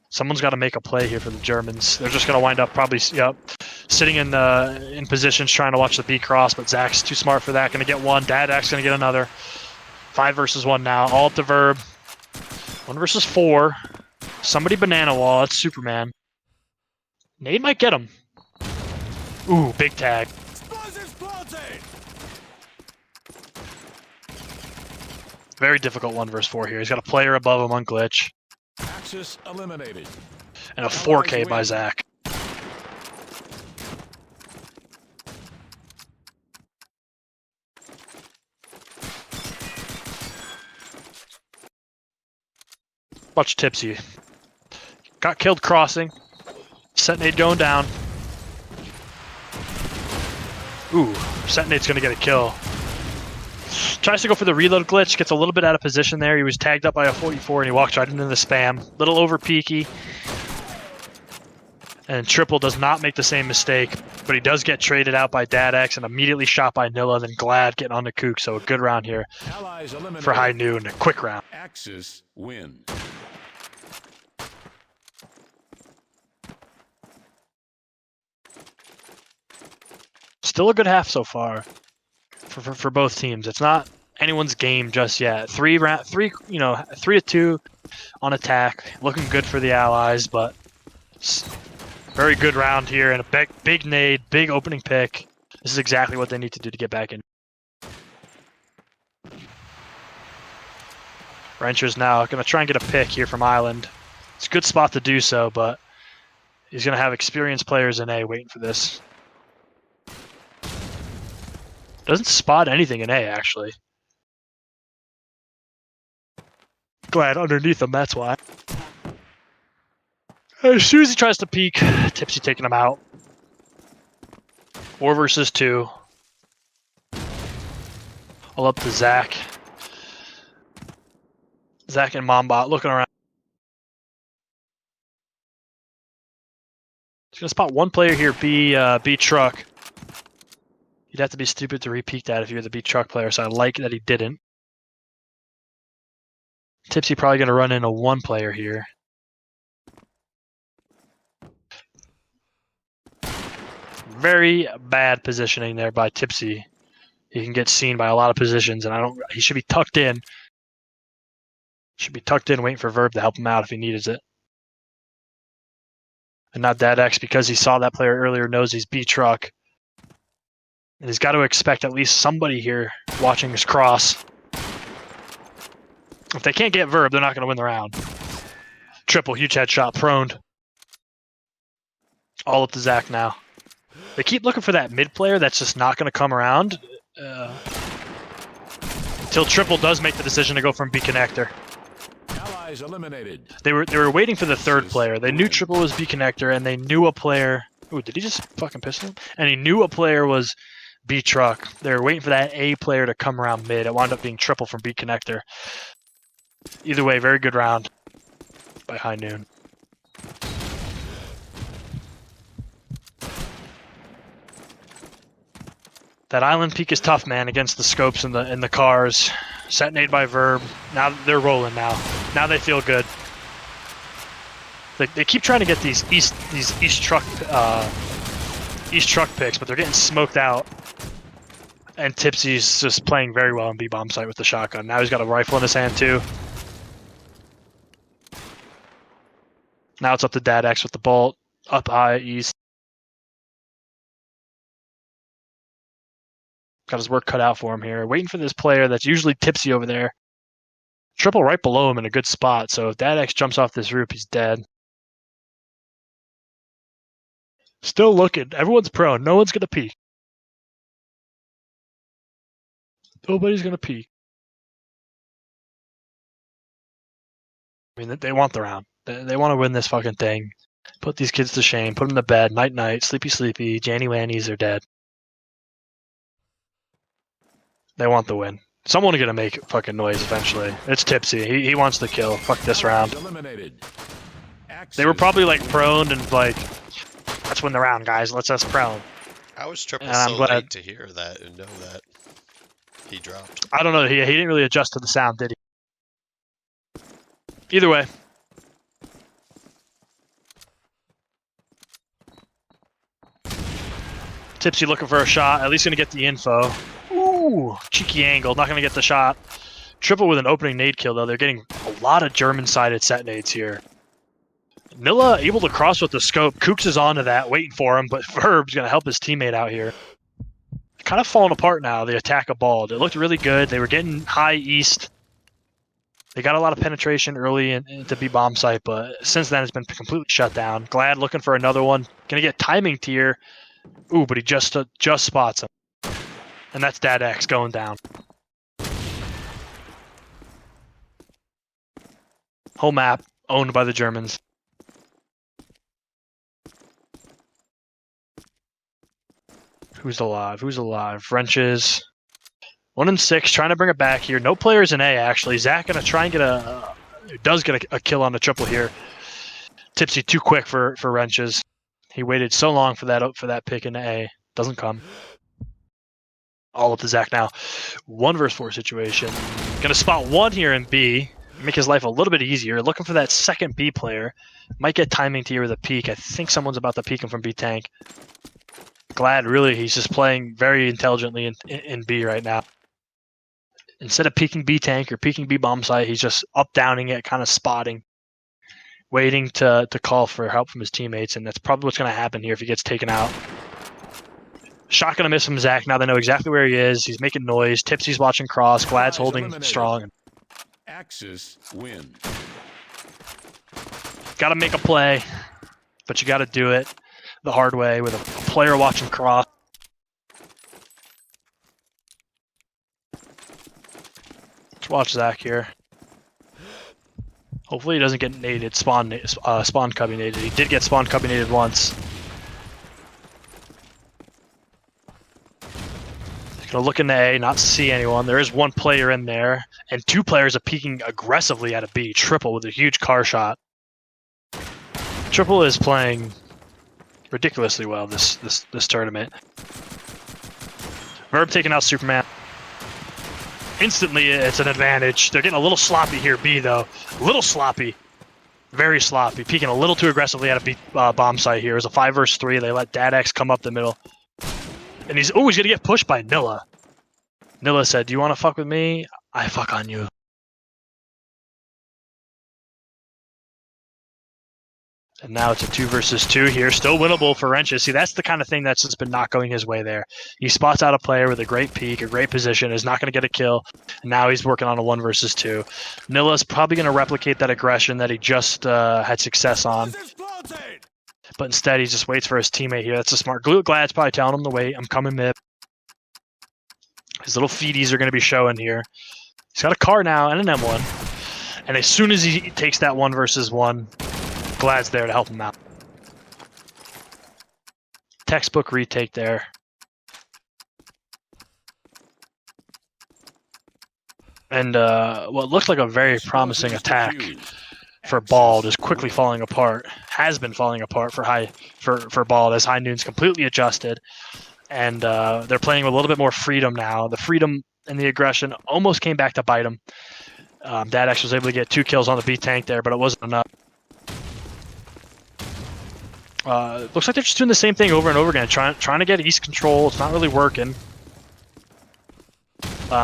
Someone's got to make a play here for the Germans. They're just going to wind up probably, sitting in positions trying to watch the B cross, but Zach's too smart for that. Going to get one. Dadak's going to get another. 5 versus 1 now. All up to Verb. 1 versus 4. Somebody banana wall. That's Superman. Nade might get him. Ooh, big tag. Very difficult 1 versus 4 here. He's got a player above him on glitch. Axis eliminated. And a 4K by Zach. Watch Tipsy. Got killed crossing. Set nade going down. Ooh, set nade's gonna get a kill. Tries to go for the reload glitch, gets a little bit out of position there. He was tagged up by a 44 and he walks right into the spam. Little over peaky. And Triple does not make the same mistake, but he does get traded out by Dadex and immediately shot by Nilla, then Glad getting on the Kook. So a good round here for High Noon. A quick round. Axis win. Still a good half so far for both teams. It's not anyone's game just yet. 3-2 on attack, looking good for the Allies, but very good round here and a big nade, big opening pick. This is exactly what they need to do to get back in. Wrencher's now going to try and get a pick here from Island. It's a good spot to do so, but he's going to have experienced players in A waiting for this. Doesn't spot anything in A, actually. Glad underneath him, that's why. As soon as he tries to peek, Tipsy taking him out. 4 versus 2. All up to Zach. Zach and Mombot looking around. He's going to spot one player here, B Truck. You'd have to be stupid to re-peek that if you're the B Truck player, so I like that he didn't. Tipsy probably going to run into one player here. Very bad positioning there by Tipsy. He can get seen by a lot of positions, and he should be tucked in. Should be tucked in waiting for Verb to help him out if he needs it. And not Dadex, because he saw that player earlier, knows he's B Truck. And he's got to expect at least somebody here watching his cross. If they can't get Verb, they're not going to win the round. Triple, huge headshot, proned. All up to Zach now. They keep looking for that mid player that's just not going to come around. Until Triple does make the decision to go from B connector. Allies eliminated. They were waiting for the third player. They knew Triple was B connector, and they knew a player... Ooh, did he just fucking pistol him? And he knew a player was B Truck. They were waiting for that A player to come around mid. It wound up being Triple from B connector. Either way, very good round by High Noon. That island peak is tough, man, against the scopes and the cars. Set nade by Verb. Now they're rolling now. Now they feel good. They keep trying to get these east truck picks, but they're getting smoked out. And Tipsy's just playing very well in B-bomb site with the shotgun. Now he's got a rifle in his hand too. Now it's up to Dad X with the bolt. Up high east. Got his work cut out for him here. Waiting for this player that's usually Tipsy over there. Triple right below him in a good spot. So if Dad X jumps off this roof, he's dead. Still looking. Everyone's prone. No one's going to peek. Nobody's going to peek. I mean, they want the round. They want to win this fucking thing. Put these kids to shame. Put them to bed. Night-night. Sleepy-sleepy. Janny-wannies are dead. They want the win. Someone's going to make fucking noise eventually. It's Tipsy. He wants the kill. Fuck this round. They were probably like proned and like, let's win the round, guys. Let's us prone. How was Triple so late to hear that and know that he dropped? I don't know. He didn't really adjust to the sound, did he? Either way. Tipsy looking for a shot. At least going to get the info. Ooh, cheeky angle. Not going to get the shot. Triple with an opening nade kill, though. They're getting a lot of German-sided set nades here. Nilla able to cross with the scope. Kooks is onto that, waiting for him, but Verb's going to help his teammate out here. Kind of falling apart now, the attack of Bald. It looked really good. They were getting high east. They got a lot of penetration early into B-bomb site, but since then it's been completely shut down. Glad looking for another one. Going to get timing tier. Ooh, but he just spots him. And that's Dad X going down. Whole map owned by the Germans. Who's alive? Who's alive? Wrenches. 1 and 6, trying to bring it back here. No players in A, actually. Zach going to try and get does get a kill on the triple here. Tipsy too quick for Wrenches. He waited so long for that pick into A. Doesn't come. All up to Zach now. 1 versus 4 situation. Going to spot 1 here in B. Make his life a little bit easier. Looking for that second B player. Might get timing to here with a peek. I think someone's about to peek him from B tank. Glad, really, he's just playing very intelligently in B right now. Instead of peeking B tank or peeking B bomb site, he's just up-downing it, kind of spotting. Waiting to call for help from his teammates, and that's probably what's going to happen here if he gets taken out. Shot going to miss from Zach. Now they know exactly where he is. He's making noise. Tipsy's watching cross. Glad's holding strong. Axis win. Got to make a play, but you got to do it the hard way with a player watching cross. Let's watch Zach here. Hopefully he doesn't get naded, spawn cubby naded. He did get spawn cubby naded once. He's gonna look into A, not see anyone. There is 1 player in there, and 2 players are peeking aggressively at a B. Triple with a huge car shot. Triple is playing ridiculously well this tournament. Verb taking out Superman. Instantly, it's an advantage. They're getting a little sloppy here, B, though. A little sloppy. Very sloppy. Peeking a little too aggressively at a B bomb site here. It was a 5 versus 3. They let Dad X come up the middle. And he's going to get pushed by Nilla. Nilla said, do you want to fuck with me? I fuck on you. And now it's a 2 versus 2 here. Still winnable for Wrenches. See, that's the kind of thing that's just been not going his way there. He spots out a player with a great peek, a great position, is not going to get a kill. And now he's working on a 1 versus 2. Nilla's probably going to replicate that aggression that he just had success on. But instead, he just waits for his teammate here. That's a smart. Glad's probably telling him to wait. I'm coming mid. His little feeties are going to be showing here. He's got a car now and an M1. And as soon as he takes that 1 versus 1, Glad's there to help him out. Textbook retake there. And what looked like a very promising attack for Bald is quickly falling apart. Has been falling apart for Bald as High Noon's completely adjusted. and they're playing with a little bit more freedom now. The freedom and the aggression almost came back to bite them. Dadex was able to get 2 kills on the B tank there, but it wasn't enough. Looks like they're just doing the same thing over and over again, trying to get East control. It's not really working.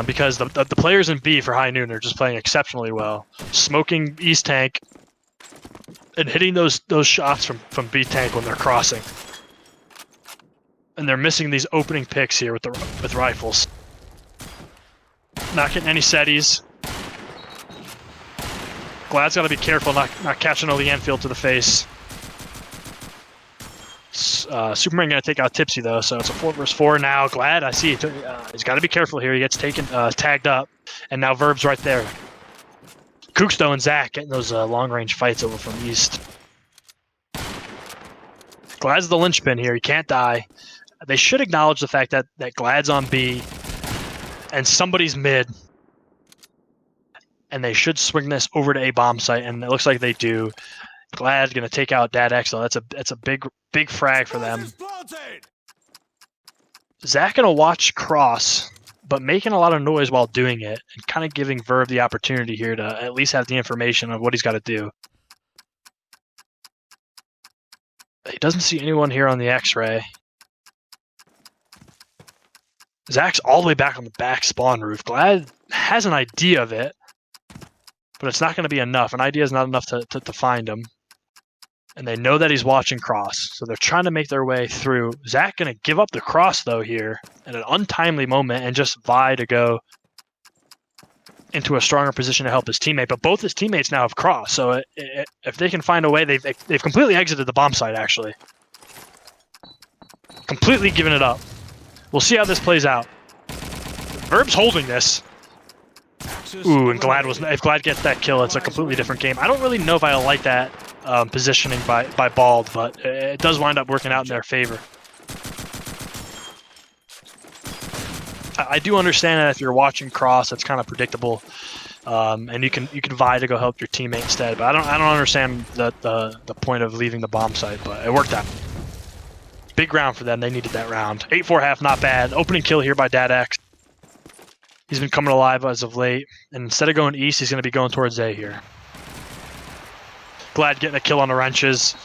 Because the players in B for High Noon are just playing exceptionally well. Smoking East tank and hitting those shots from B tank when they're crossing. And they're missing these opening picks here with rifles. Not getting any setties. Glad's got to be careful not catching all the Enfield to the face. Superman going to take out Tipsy, though, so it's a 4 versus 4 now. Glad, I see. He's got to be careful here. He gets tagged up, and now Verb's right there. Kooksto and Zach getting those long-range fights over from East. Glad's the linchpin here. He can't die. They should acknowledge the fact that Glad's on B, and somebody's mid. And they should swing this over to A bomb site, and it looks like they do. Glad's going to take out Dadex, so that's a big frag for them. Zach going to watch cross, but making a lot of noise while doing it, and kind of giving Verb the opportunity here to at least have the information of what he's got to do. He doesn't see anyone here on the X-ray. Zach's all the way back on the back spawn roof. Glad has an idea of it, but it's not going to be enough. An idea is not enough to find him. And they know that he's watching cross, so they're trying to make their way through. Zach going to give up the cross, though, here at an untimely moment and just vie to go into a stronger position to help his teammate. But both his teammates now have crossed, so if they can find a way, they've completely exited the bomb site, actually. Completely given it up. We'll see how this plays out. Verb's holding this. Ooh, and if Glad gets that kill, it's a completely different game. I don't really know if I like that positioning by Bald, but it does wind up working out in their favor. I do understand that if you're watching cross, it's kind of predictable, and you can vie to go help your teammate instead. But I don't understand the point of leaving the bomb site, but it worked out. Big round for them. They needed that round. 8-4 half, not bad. Opening kill here by Dadex. He's been coming alive as of late, and instead of going east, he's going to be going towards A here. Glad getting a kill on the wrenches.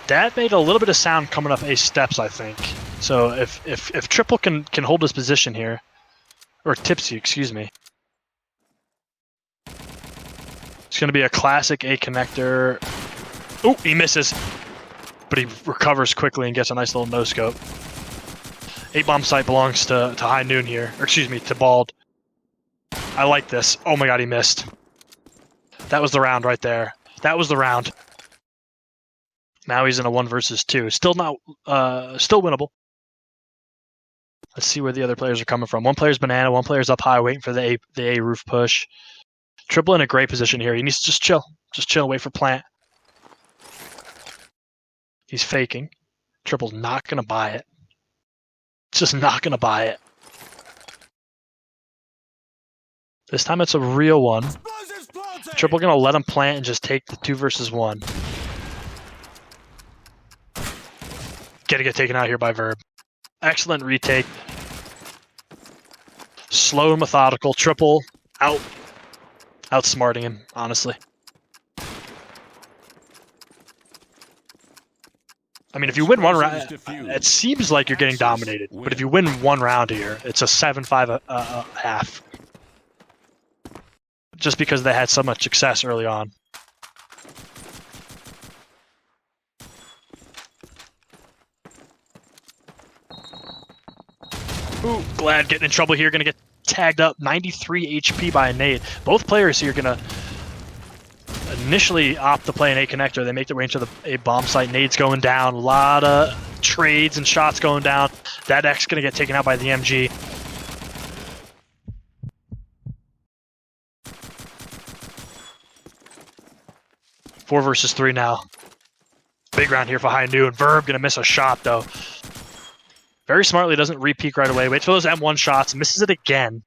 Dad made a little bit of sound coming up A steps, I think. So if Triple can hold his position here, or Tipsy, excuse me. It's going to be a classic A connector. Oh, he misses, but he recovers quickly and gets a nice little no-scope. A-bomb site belongs to High Noon here. Or excuse me, to Bald. I like this. Oh my god, he missed. That was the round right there. That was the round. Now he's in a 1 versus 2. Still winnable. Let's see where the other players are coming from. One player's banana, one player's up high waiting for the A roof push. Triple in a great position here. He needs to just chill. Just chill, wait for plant. He's faking. Triple's not going to buy it. Just not going to buy it. This time it's a real one. Triple going to let him plant and just take the 2 versus 1. Gonna get taken out here by Verb. Excellent retake. Slow and methodical. Triple outsmarting him, honestly. I mean, if you win one round, it seems like you're getting dominated. But if you win one round here, it's a 7-5 half. Just because they had so much success early on. Ooh, Glad getting in trouble here. Going to get tagged up. 93 HP by a nade. Both players here going to initially opt to play an A connector. They make their way into the A bomb site. Nades going down. A lot of trades and shots going down. That X going to get taken out by the MG. Four versus 3 now. Big round here for High Noon. Verb going to miss a shot, though. Very smartly doesn't re-peek right away. Waits for those M1 shots. Misses it again.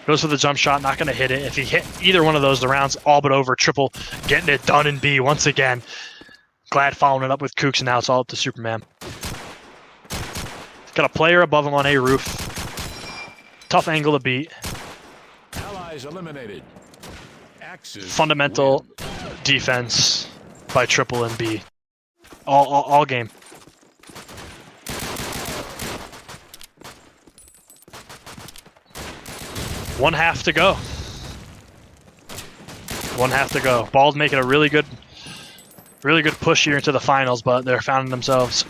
Goes for the jump shot. Not going to hit it. If he hit either one of those, the round's all but over. Triple getting it done in B once again. Glad following it up with Kooks, and now it's all up to Superman. Got a player above him on A roof. Tough angle to beat. Allies eliminated. Axis Fundamental win. defense by Triple and B. All game. One half to go. One half to go. Bald's making a really good push here into the finals, but they're finding themselves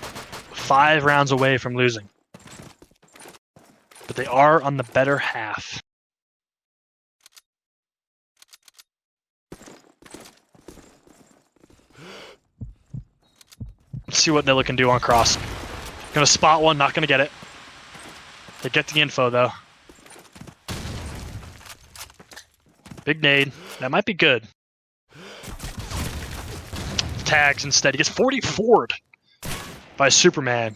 5 rounds away from losing. But they are on the better half. Let's see what Nilla can do on cross. Gonna spot one, not gonna get it. They get the info though. Big nade. That might be good. Tags instead. He gets 44'd by Superman.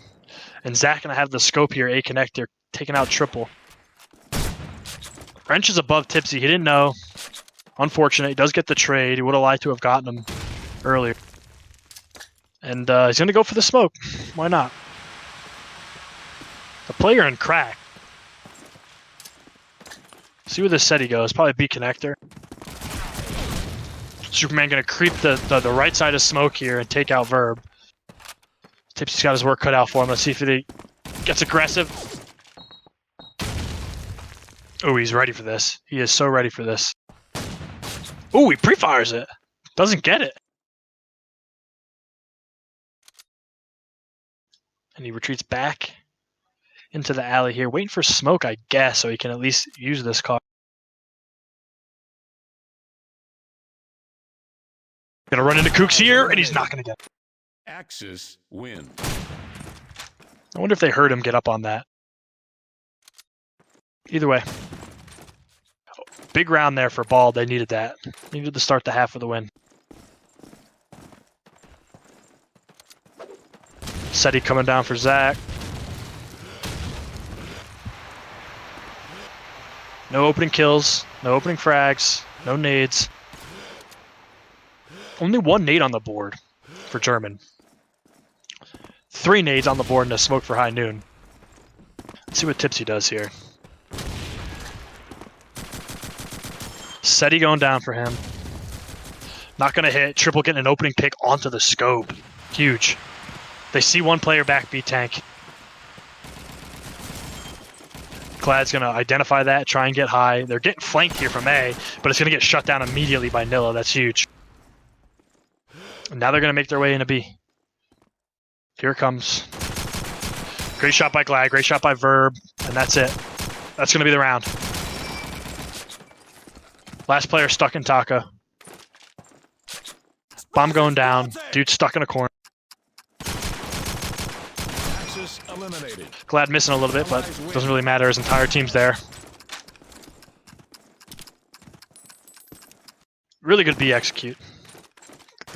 And Zach gonna have the scope here, A connector, taking out Triple. Wrench is above Tipsy. He didn't know. Unfortunate. He does get the trade. He would have liked to have gotten him earlier. And he's gonna go for the smoke. Why not? The player in crack. See where this set he goes. Probably B connector. Superman gonna creep the right side of smoke here and take out Verb. Tipsy's got his work cut out for him. Let's see if he gets aggressive. Oh, he's ready for this. He is so ready for this. Oh, he pre-fires it. Doesn't get it. And he retreats back into the alley here, waiting for smoke, I guess, so he can at least use this car. Gonna run into Kooks here, and he's not gonna get it. Axis win. I wonder if they heard him get up on that. Either way. Big round there for Bald. They needed that. Needed to start the half with a win. Seti coming down for Zach. No opening kills, no opening frags, no nades. Only 1 nade on the board for German. 3 nades on the board and a smoke for high noon. Let's see what Tipsy does here. Seti going down for him. Not going to hit. Triple getting an opening pick onto the scope. Huge. They see 1 player back B tank. Glad's going to identify that, try and get high. They're getting flanked here from A, but it's going to get shut down immediately by Nilla. That's huge. And now they're going to make their way into B. Here it comes. Great shot by Glad, great shot by Verb, and that's it. That's going to be the round. Last player stuck in Taco. Bomb going down. Dude stuck in a corner. Eliminated. Glad missing a little bit, but doesn't really matter. His entire team's there. Really good B execute.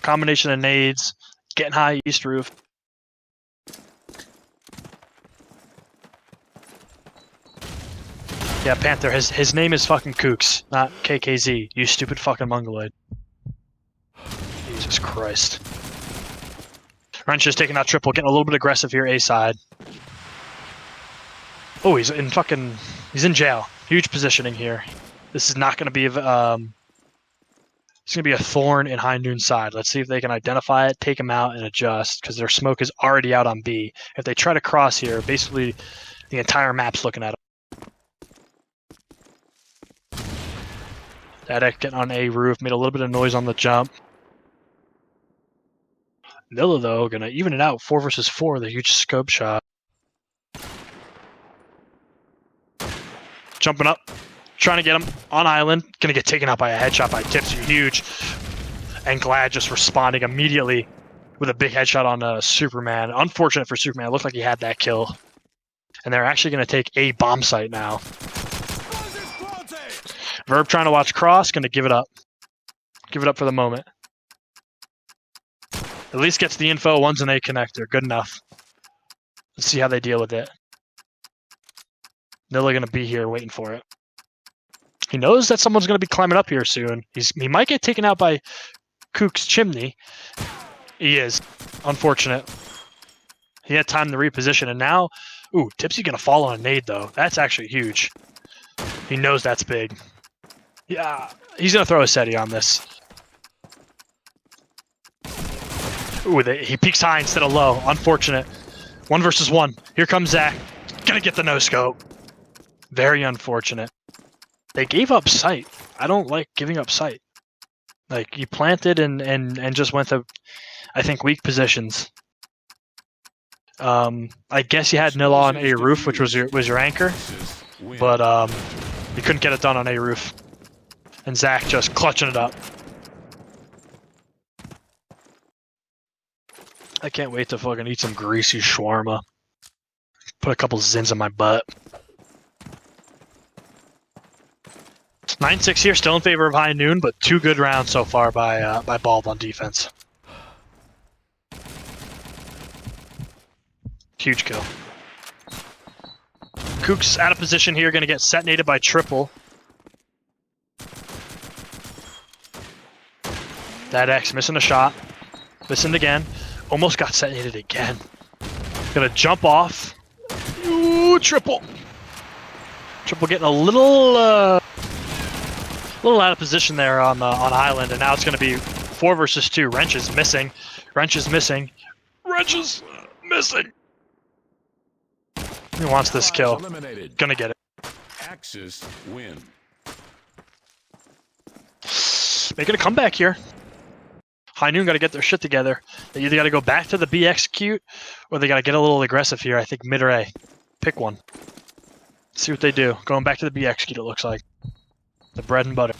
Combination of nades, getting high east roof. Yeah, Panther, his name is fucking Kooks, not KKZ, you stupid fucking mongoloid. Jesus Christ. Wrench is taking out Triple, getting a little bit aggressive here, A side. Oh, he's in jail. Huge positioning here. This is not going to be, it's going to be a thorn in high noon side. Let's see if they can identify it, take him out, and adjust, because their smoke is already out on B. If they try to cross here, basically the entire map's looking at them. That getting on A roof, made a little bit of noise on the jump. Nilla, though, going to even it out 4 versus 4 with a huge scope shot. Jumping up, trying to get him on island. Going to get taken out by a headshot by Tipsy. Huge. And Glad just responding immediately with a big headshot on Superman. Unfortunate for Superman. It looked like he had that kill. And they're actually going to take a bomb site now. Verb trying to watch cross. Going to give it up. Give it up for the moment. At least gets the info. One's an A connector. Good enough. Let's see how they deal with it. Nilla going to be here waiting for it. He knows that someone's going to be climbing up here soon. He might get taken out by Kook's chimney. He is. Unfortunate. He had time to reposition, and now... Ooh, Tipsy gonna fall on a nade, though. That's actually huge. He knows that's big. Yeah, he's gonna throw a SETI on this. Ooh, he peeks high instead of low. Unfortunate. 1 versus 1. Here comes Zach. Gonna get the no-scope. Very unfortunate. They gave up sight. I don't like giving up sight. Like, you planted and just went to, I think, weak positions. I guess you had Nilla on A roof, which was your anchor, but you couldn't get it done on A roof. And Zach just clutching it up. I can't wait to fucking eat some greasy shawarma. Put a couple zins in my butt. 9-6 here, still in favor of High Noon, but 2 good rounds so far by Bald on defense. Huge kill. Kook's out of position here, gonna get setnated by Triple. That X missing a shot. Missing again. Almost got setnated again. Gonna jump off. Ooh, Triple. Triple getting a little out of position there on Island, and now it's gonna be 4 versus 2. Wrench is missing. Wrench is missing. Wrench is missing. He wants this kill. Gonna get it. Axis win. Making a comeback here. High Noon got to get their shit together. They either got to go back to the B execute, or they got to get a little aggressive here. I think mid or A. Pick one. See what they do. Going back to the B execute, it looks like. The bread and butter.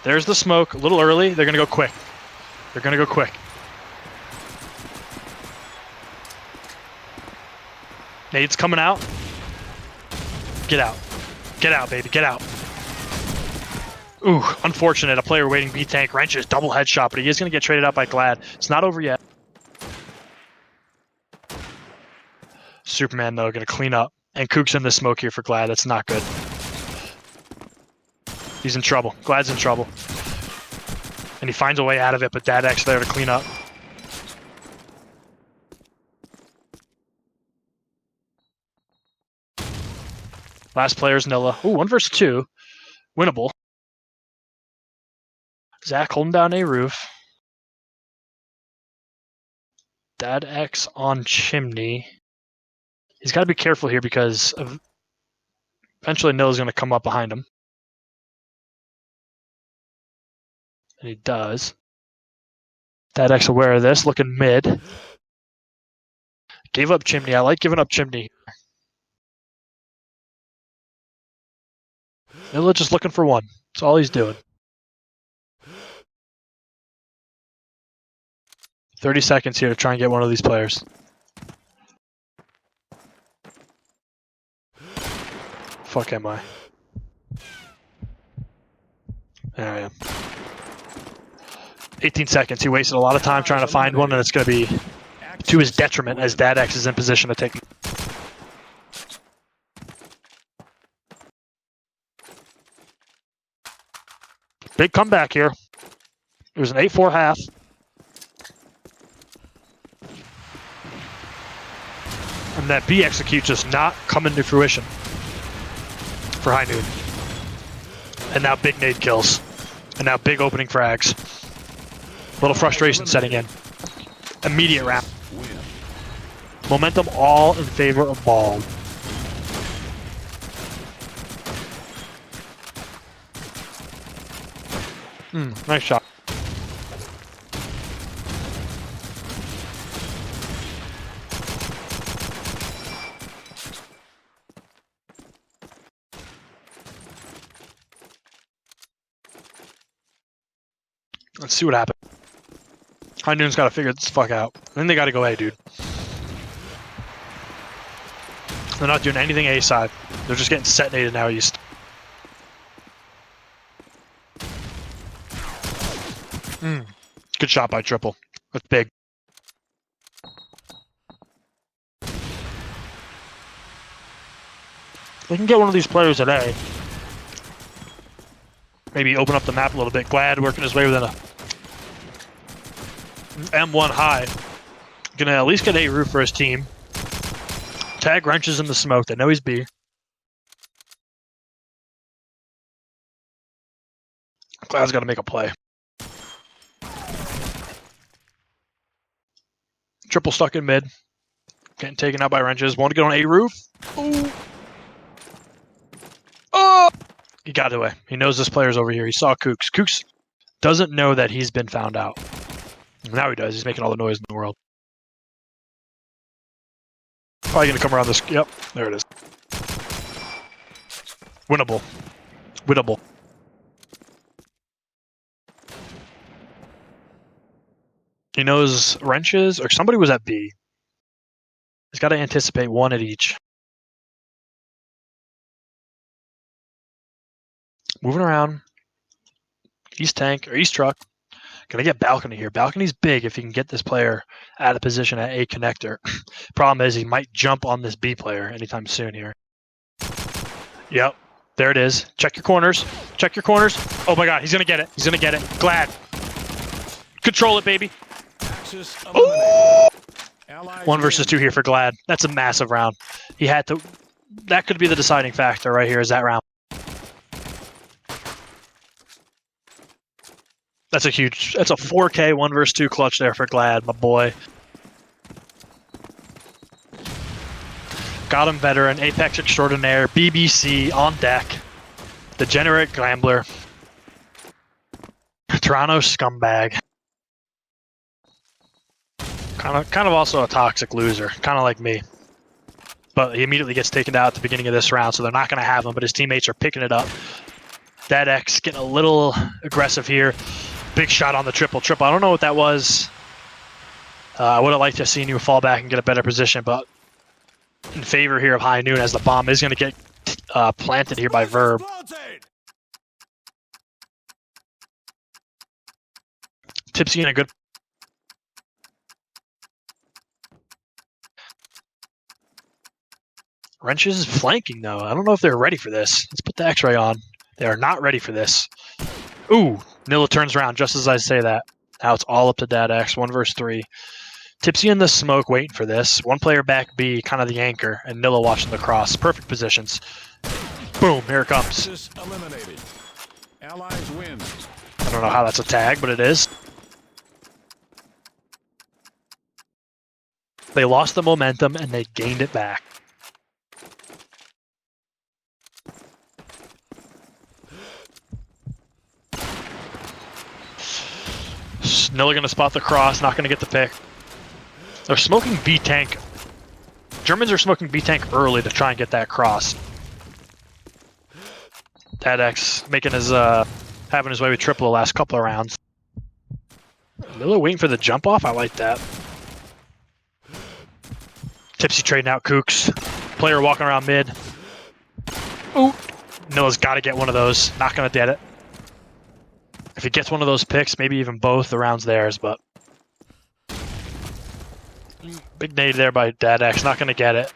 There's the smoke. A little early. They're going to go quick. They're going to go quick. Nade's coming out. Get out. Get out, baby. Get out. Ooh, unfortunate. A player waiting B tank. Wrenches, double headshot, but he is going to get traded out by Glad. It's not over yet. Superman, though, going to clean up. And Kook's in the smoke here for Glad. That's not good. He's in trouble. Glad's in trouble. And he finds a way out of it, but Dadek's there to clean up. Last player's Nilla. Ooh, 1 versus 2. Winnable. Zach holding down A roof. Dad X on chimney. He's got to be careful here because eventually Nilla's going to come up behind him. And he does. Dad X aware of this, looking mid. Gave up chimney. I like giving up chimney. Nilla just looking for one. That's all he's doing. 30 seconds here to try and get one of these players. Fuck am I? There I am. 18 seconds. He wasted a lot of time trying to find one, and it's going to be to his detriment as Dadex is in position to take him. Big comeback here. It was an 8-4 half. And that B execute just not coming to fruition for High Noon. And now big nade kills. And now big opening frags. Little frustration setting in. Immediate round. Momentum all in favor of Bald. Nice shot. Let's see what happens. High Noon's got to figure this fuck out. Then they got to go A, dude. They're not doing anything A side. They're just getting setnated now east. Good shot by Triple. That's big. They can get one of these players at A. maybe open up the map a little bit. Glad working his way within a M1 high. Gonna at least get a roof for his team. Tag wrenches in the smoke. They know he's B. Glad's got to make a play. Triple stuck in mid. Getting taken out by wrenches. Want to get on A roof. Ooh. Oh! He got away. He knows this player's over here. He saw Kooks. Kooks doesn't know that he's been found out. Now he does. He's making all the noise in the world. Probably going to come around this. Yep, there it is. Winnable. Winnable. He knows wrenches, or somebody was at B. He's got to anticipate one at each. Moving around. East tank, or east truck. Gonna get balcony here. Balcony's big if he can get this player out of position at A connector. Problem is he might jump on this B player anytime soon here. Yep, there it is. Check your corners. Check your corners. Oh my god, he's gonna get it. He's gonna get it. Glad. Control it, baby. Ooh! 1 versus 2 here for Glad. That's a massive round. He had to. That could be the deciding factor right here. Is that round? That's a huge. That's a 4K 1 versus 2 clutch there for Glad, my boy. Got him veteran, Apex extraordinaire, BBC on deck, degenerate gambler, Toronto scumbag. Kind of also a toxic loser, kind of like me. But he immediately gets taken out at the beginning of this round, so they're not going to have him, but his teammates are picking it up. That X getting a little aggressive here. Big shot on the triple. I don't know what that was. I would have liked to have seen you fall back and get a better position, but in favor here of High Noon as the bomb is going to get planted here by Verb. Tipsy in a good... Wrenches is flanking, though. I don't know if they're ready for this. Let's put the X-ray on. They are not ready for this. Ooh, Nilla turns around just as I say that. Now it's all up to Dad X, 1 versus 3. Tipsy in the smoke waiting for this. One player back B, kind of the anchor, and Nilla watching the cross. Perfect positions. Boom, here it comes. Eliminated. Allies win. I don't know how that's a tag, but it is. They lost the momentum and they gained it back. Nilla gonna spot the cross, not gonna get the pick. They're smoking B tank. Germans are smoking B tank early to try and get that cross. Tadex making his having his way with triple the last couple of rounds. Nilla waiting for the jump off. I like that. Tipsy trading out Kooks. Player walking around mid. Ooh, Nilla's got to get one of those. Not gonna get it. If he gets one of those picks, maybe even both, the round's theirs, but... Big nade there by Dadax, not going to get it.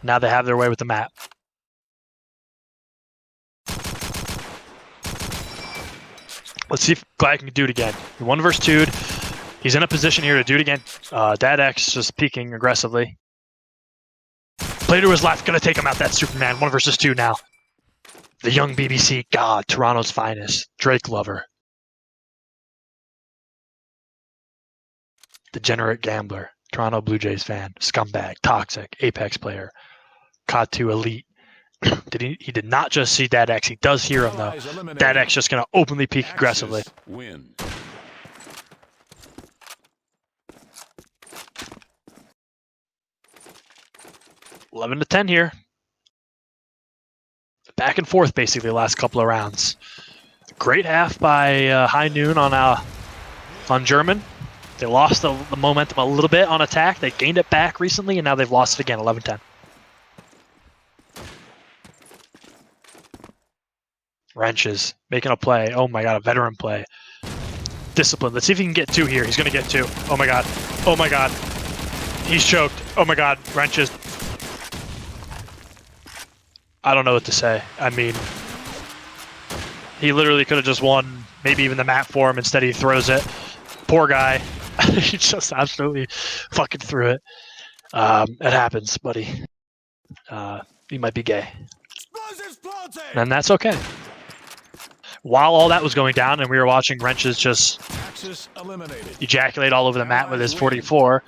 Now they have their way with the map. Let's see if Glad can do it again. 1 versus 2. He's in a position here to do it again. Dadax just peeking aggressively. Play to his left, going to take him out, that Superman. 1 versus 2 now. The young BBC god, Toronto's finest, Drake lover. Degenerate gambler, Toronto Blue Jays fan, scumbag, toxic, Apex player, CoD2 elite. He did not just see Dadax, he does hear him though. Dadax just going to openly peek aggressively. Win. $11-10 here. Back and forth, basically, the last couple of rounds. Great half by High Noon on German. They lost the momentum a little bit on attack. They gained it back recently, and now they've lost it again, 11-10. Wrenches, making a play. Oh my god, a veteran play. Discipline. Let's see if he can get 2 here. He's going to get 2. Oh my god. Oh my god. He's choked. Oh my god. Wrenches. I don't know what to say. I mean, He literally could have just won, maybe even the map for him. Instead, he throws it. Poor guy. He just absolutely fucking threw it. It happens, buddy. You might be gay. And that's okay. While all that was going down and we were watching Wrenches just ejaculate all over the mat with his 44,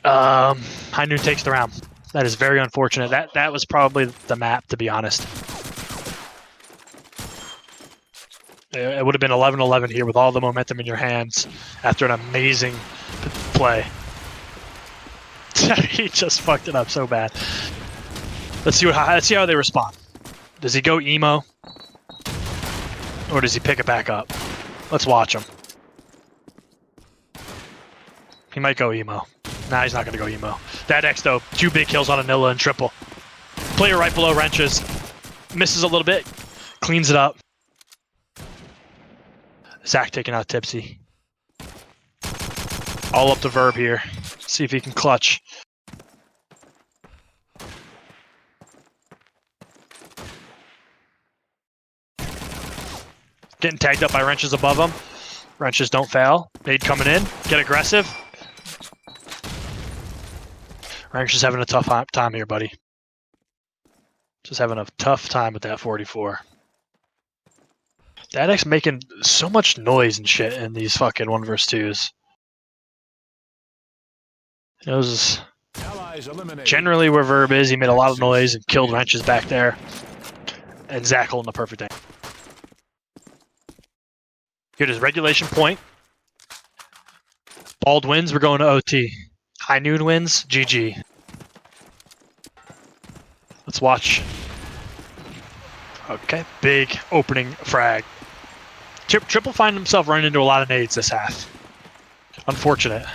High Noon takes the round. That is very unfortunate. That was probably the map, to be honest. It would have been 11-11 here with all the momentum in your hands after an amazing play. He just fucked it up so bad. Let's see how they respond. Does he go emo? Or does he pick it back up? Let's watch him. He might go emo. Nah, he's not going to go emo. That X, though, 2 big kills on Anilla and triple. Player right below Wrenches. Misses a little bit. Cleans it up. Zach taking out Tipsy. All up to Verb here. See if he can clutch. Getting tagged up by Wrenches above him. Wrenches don't fail. Nade coming in. Get aggressive. Wrenches having a tough time here, buddy. Just having a tough time with that 44. That X making so much noise and shit in these fucking 1v2s. It was generally where Verb is. He made a lot of noise and killed Wrenches back there. And Zach holding the perfect angle. Here's his regulation point. Bald wins, we're going to OT. High Noon wins, GG. Let's watch. Okay, big opening frag. Triple find himself running into a lot of nades this half. Unfortunate.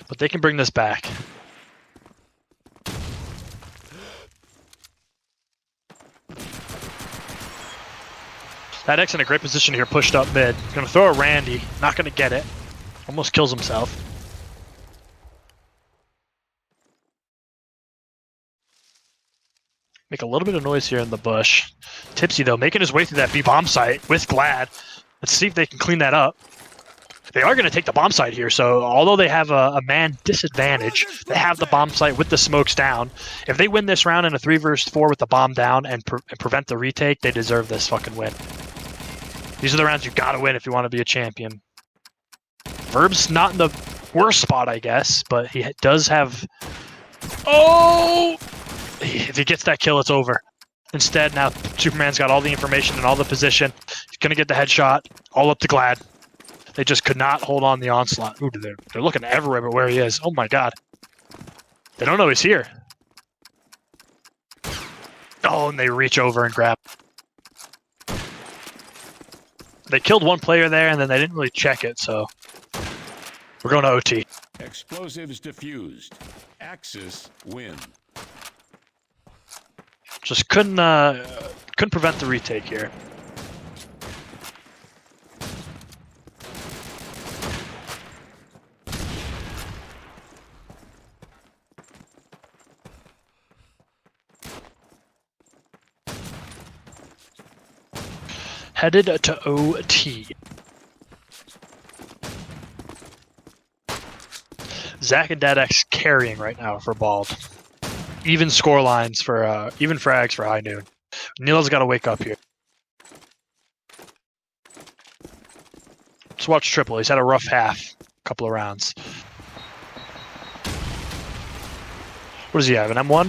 But they can bring this back. That X in a great position here, pushed up mid. Gonna throw a Randy, not gonna get it. Almost kills himself. Make a little bit of noise here in the bush. Tipsy, though, making his way through that B-bomb site with Glad. Let's see if they can clean that up. They are going to take the bomb site here, so although they have a man disadvantage, they have the bomb site with the smokes down. If they win this round in a 3 versus 4 with the bomb down and prevent the retake, they deserve this fucking win. These are the rounds you got to win if you want to be a champion. Verb's not in the worst spot, I guess, but he does have... Oh! If he gets that kill, it's over. Instead, now Superman's got all the information and all the position. He's going to get the headshot, all up to Glad. They just could not hold on the onslaught. Ooh, they're looking everywhere but where he is. Oh my god. They don't know he's here. Oh, and they reach over and grab. They killed one player there, and then they didn't really check it, so... We're going to OT. Explosives diffused. Axis win. Just couldn't prevent the retake here. Headed to OT. Zach and DadX carrying right now for Bald. Even score lines for even frags for High Noon. Neil's got to wake up here. Let's watch Triple. He's had a rough couple of rounds. What does he have? An M1?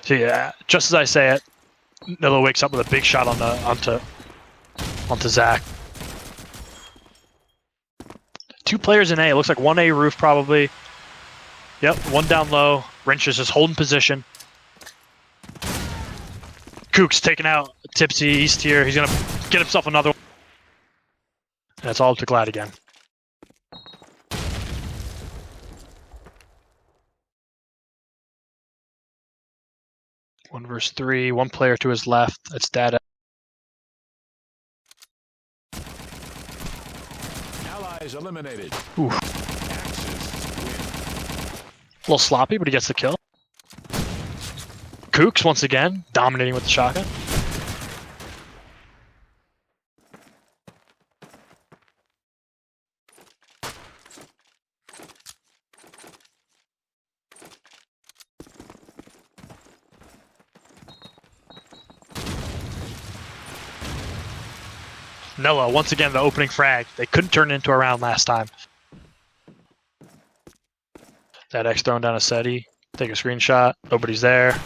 So yeah, just as I say it, Nilla wakes up with a big shot on the onto Zach. 2 players in A. It looks like 1 A roof probably. Yep, 1 down low. Wrench is just holding position. Kook's taking out Tipsy East here. He's gonna get himself another one. And it's all to Glad again. One versus 3, 1 player to his left. That's Dada. Allies eliminated. Ooh. A little sloppy, but he gets the kill. Kooks once again, dominating with the shotgun. Noah, once again, the opening frag. They couldn't turn it into a round last time. That X throwing down a SETI. Take a screenshot. Nobody's there.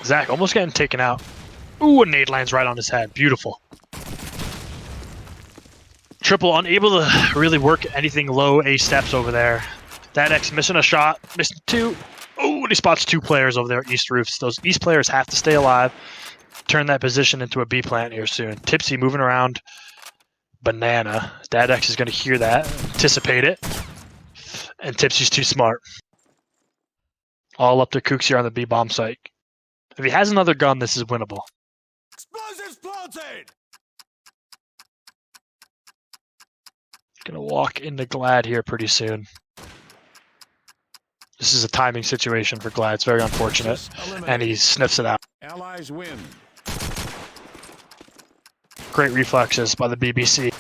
Zach almost getting taken out. Ooh, a nade lands right on his head. Beautiful. Triple unable to really work anything low A steps over there. That X missing a shot. Missing two. Oh, and he spots two players over there at East Roofs. Those East players have to stay alive. Turn that position into a B plant here soon. Tipsy moving around. Banana. Dad X is going to hear that, anticipate it. And Tipsy's too smart. All up to Kooks here on the B bomb site. If he has another gun, this is winnable. Explosives planted! Gonna walk into Glad here pretty soon. This is a timing situation for Glad. It's very unfortunate. And he sniffs it out. Allies win. Great reflexes by the BBC.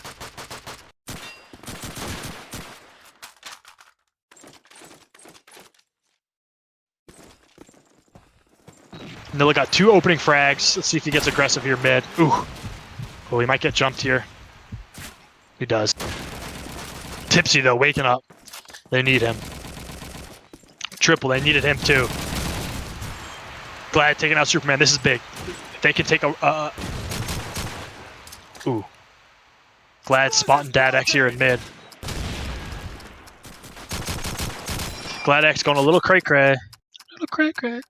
Nilla got two opening frags. Let's see if he gets aggressive here mid. Ooh. Oh, he might get jumped here. He does. Tipsy, though, waking up. They need him. Triple, they needed him, too. Glad taking out Superman. This is big. They can take a... Ooh. Glad spotting Dad X here in mid. Glad X going a little cray-cray. Little cray-cray.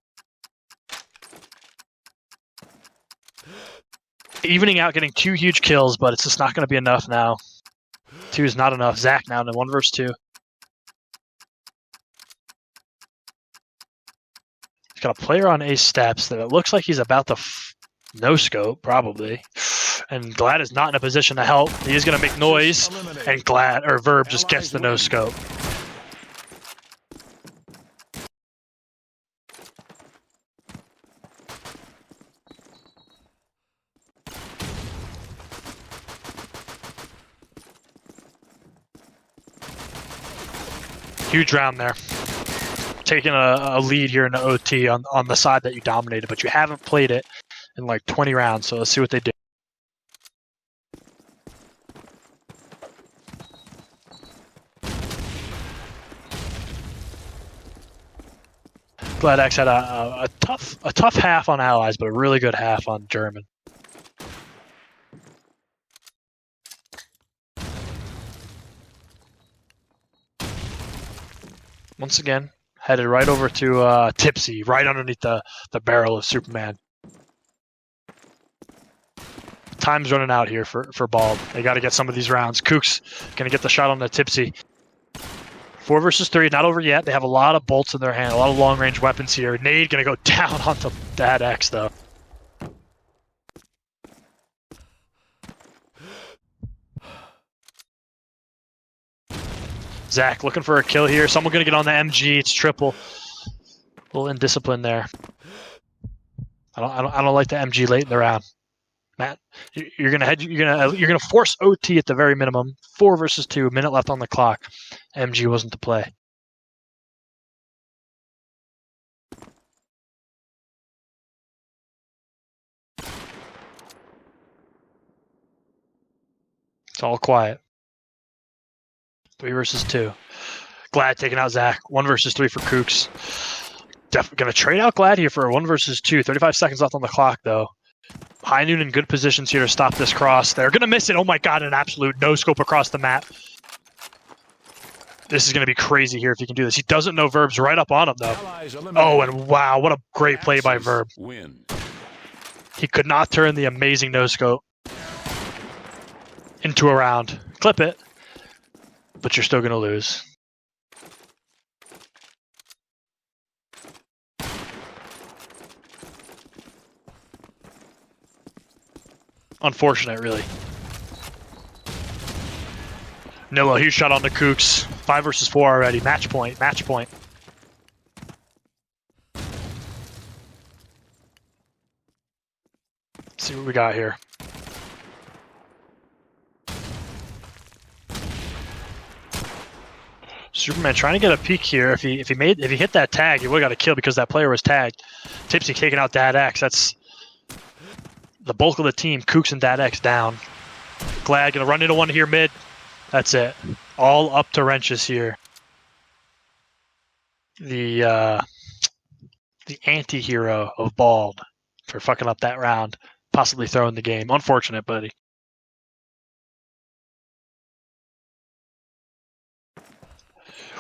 Evening out, getting two huge kills, but it's just not going to be enough now. Two is not enough. Zach now in 1 versus 2. He's got a player on A steps that it looks like he's about to no scope, probably. And Glad is not in a position to help. He is going to make noise, and Verb just gets the no scope. Huge round there. Taking a lead here in the OT on the side that you dominated, but you haven't played it in like 20 rounds, so let's see what they do. Glad X had a tough half on Allies, but a really good half on German. Once again, headed right over to Tipsy, right underneath the barrel of Superman. Time's running out here for Bald. They got to get some of these rounds. Kooks going to get the shot on the Tipsy. 4 versus 3, not over yet. They have a lot of bolts in their hand, a lot of long-range weapons here. Nade going to go down onto Dad X, though. Zach looking for a kill here. Someone going to get on the MG. It's triple. A little indiscipline there. I don't like the MG late in the round. Matt, you're gonna force OT at the very minimum. 4 versus 2, a minute left on the clock. MG wasn't to play. It's all quiet. 3 versus 2. Glad taking out Zach. 1 versus 3 for Kooks. Definitely going to trade out Glad here for a 1 versus 2. 35 seconds left on the clock, though. High Noon in good positions here to stop this cross. They're going to miss it. Oh my god, an absolute no-scope across the map. This is going to be crazy here if he can do this. He doesn't know Verb's right up on him, though. Oh, and wow, what a great play by Verb. He could not turn the amazing no-scope into a round. Clip it. But you're still going to lose. Unfortunate, really. Nilla, huge shot on the Kooks. 5 versus 4 already. Match point, match point. see what we got here. Superman trying to get a peek here. If he hit that tag, he would have got a kill because that player was tagged. Tipsy taking out Dad X. That's the bulk of the team. Kooks and Dad X down. Glad gonna run into one here mid. That's it. All up to wrenches here. The anti-hero of Bald for fucking up that round, possibly throwing the game. Unfortunate, buddy.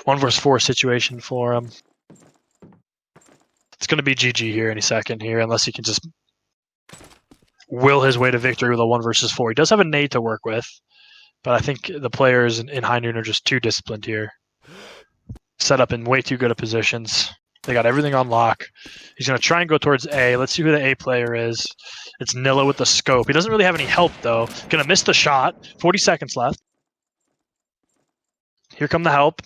One versus 4 situation for him. It's going to be GG here any second here, unless he can just will his way to victory with a 1 versus 4. He does have a nade to work with, but I think the players in High Noon are just too disciplined here. Set up in way too good of positions. They got everything on lock. He's going to try and go towards A. Let's see who the A player is. It's Nilla with the scope. He doesn't really have any help, though. Going to miss the shot. 40 seconds left. Here come the help.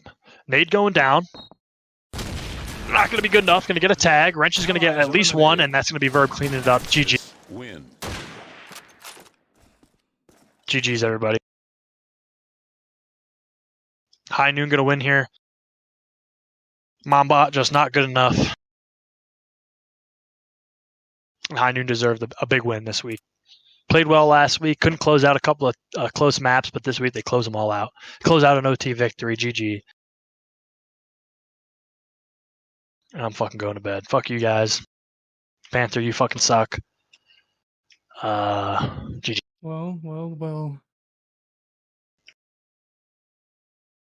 Nade going down. Not going to be good enough. Going to get a tag. Wrench is going to get at least 1, and that's going to be Verb cleaning it up. GG. Win. GG's, everybody. High Noon going to win here. Mambot just not good enough. High Noon deserved a big win this week. Played well last week. Couldn't close out a couple of close maps, but this week they close them all out. Close out an OT victory. GG. And I'm fucking going to bed. Fuck you guys. Panther, you fucking suck. GG. Well.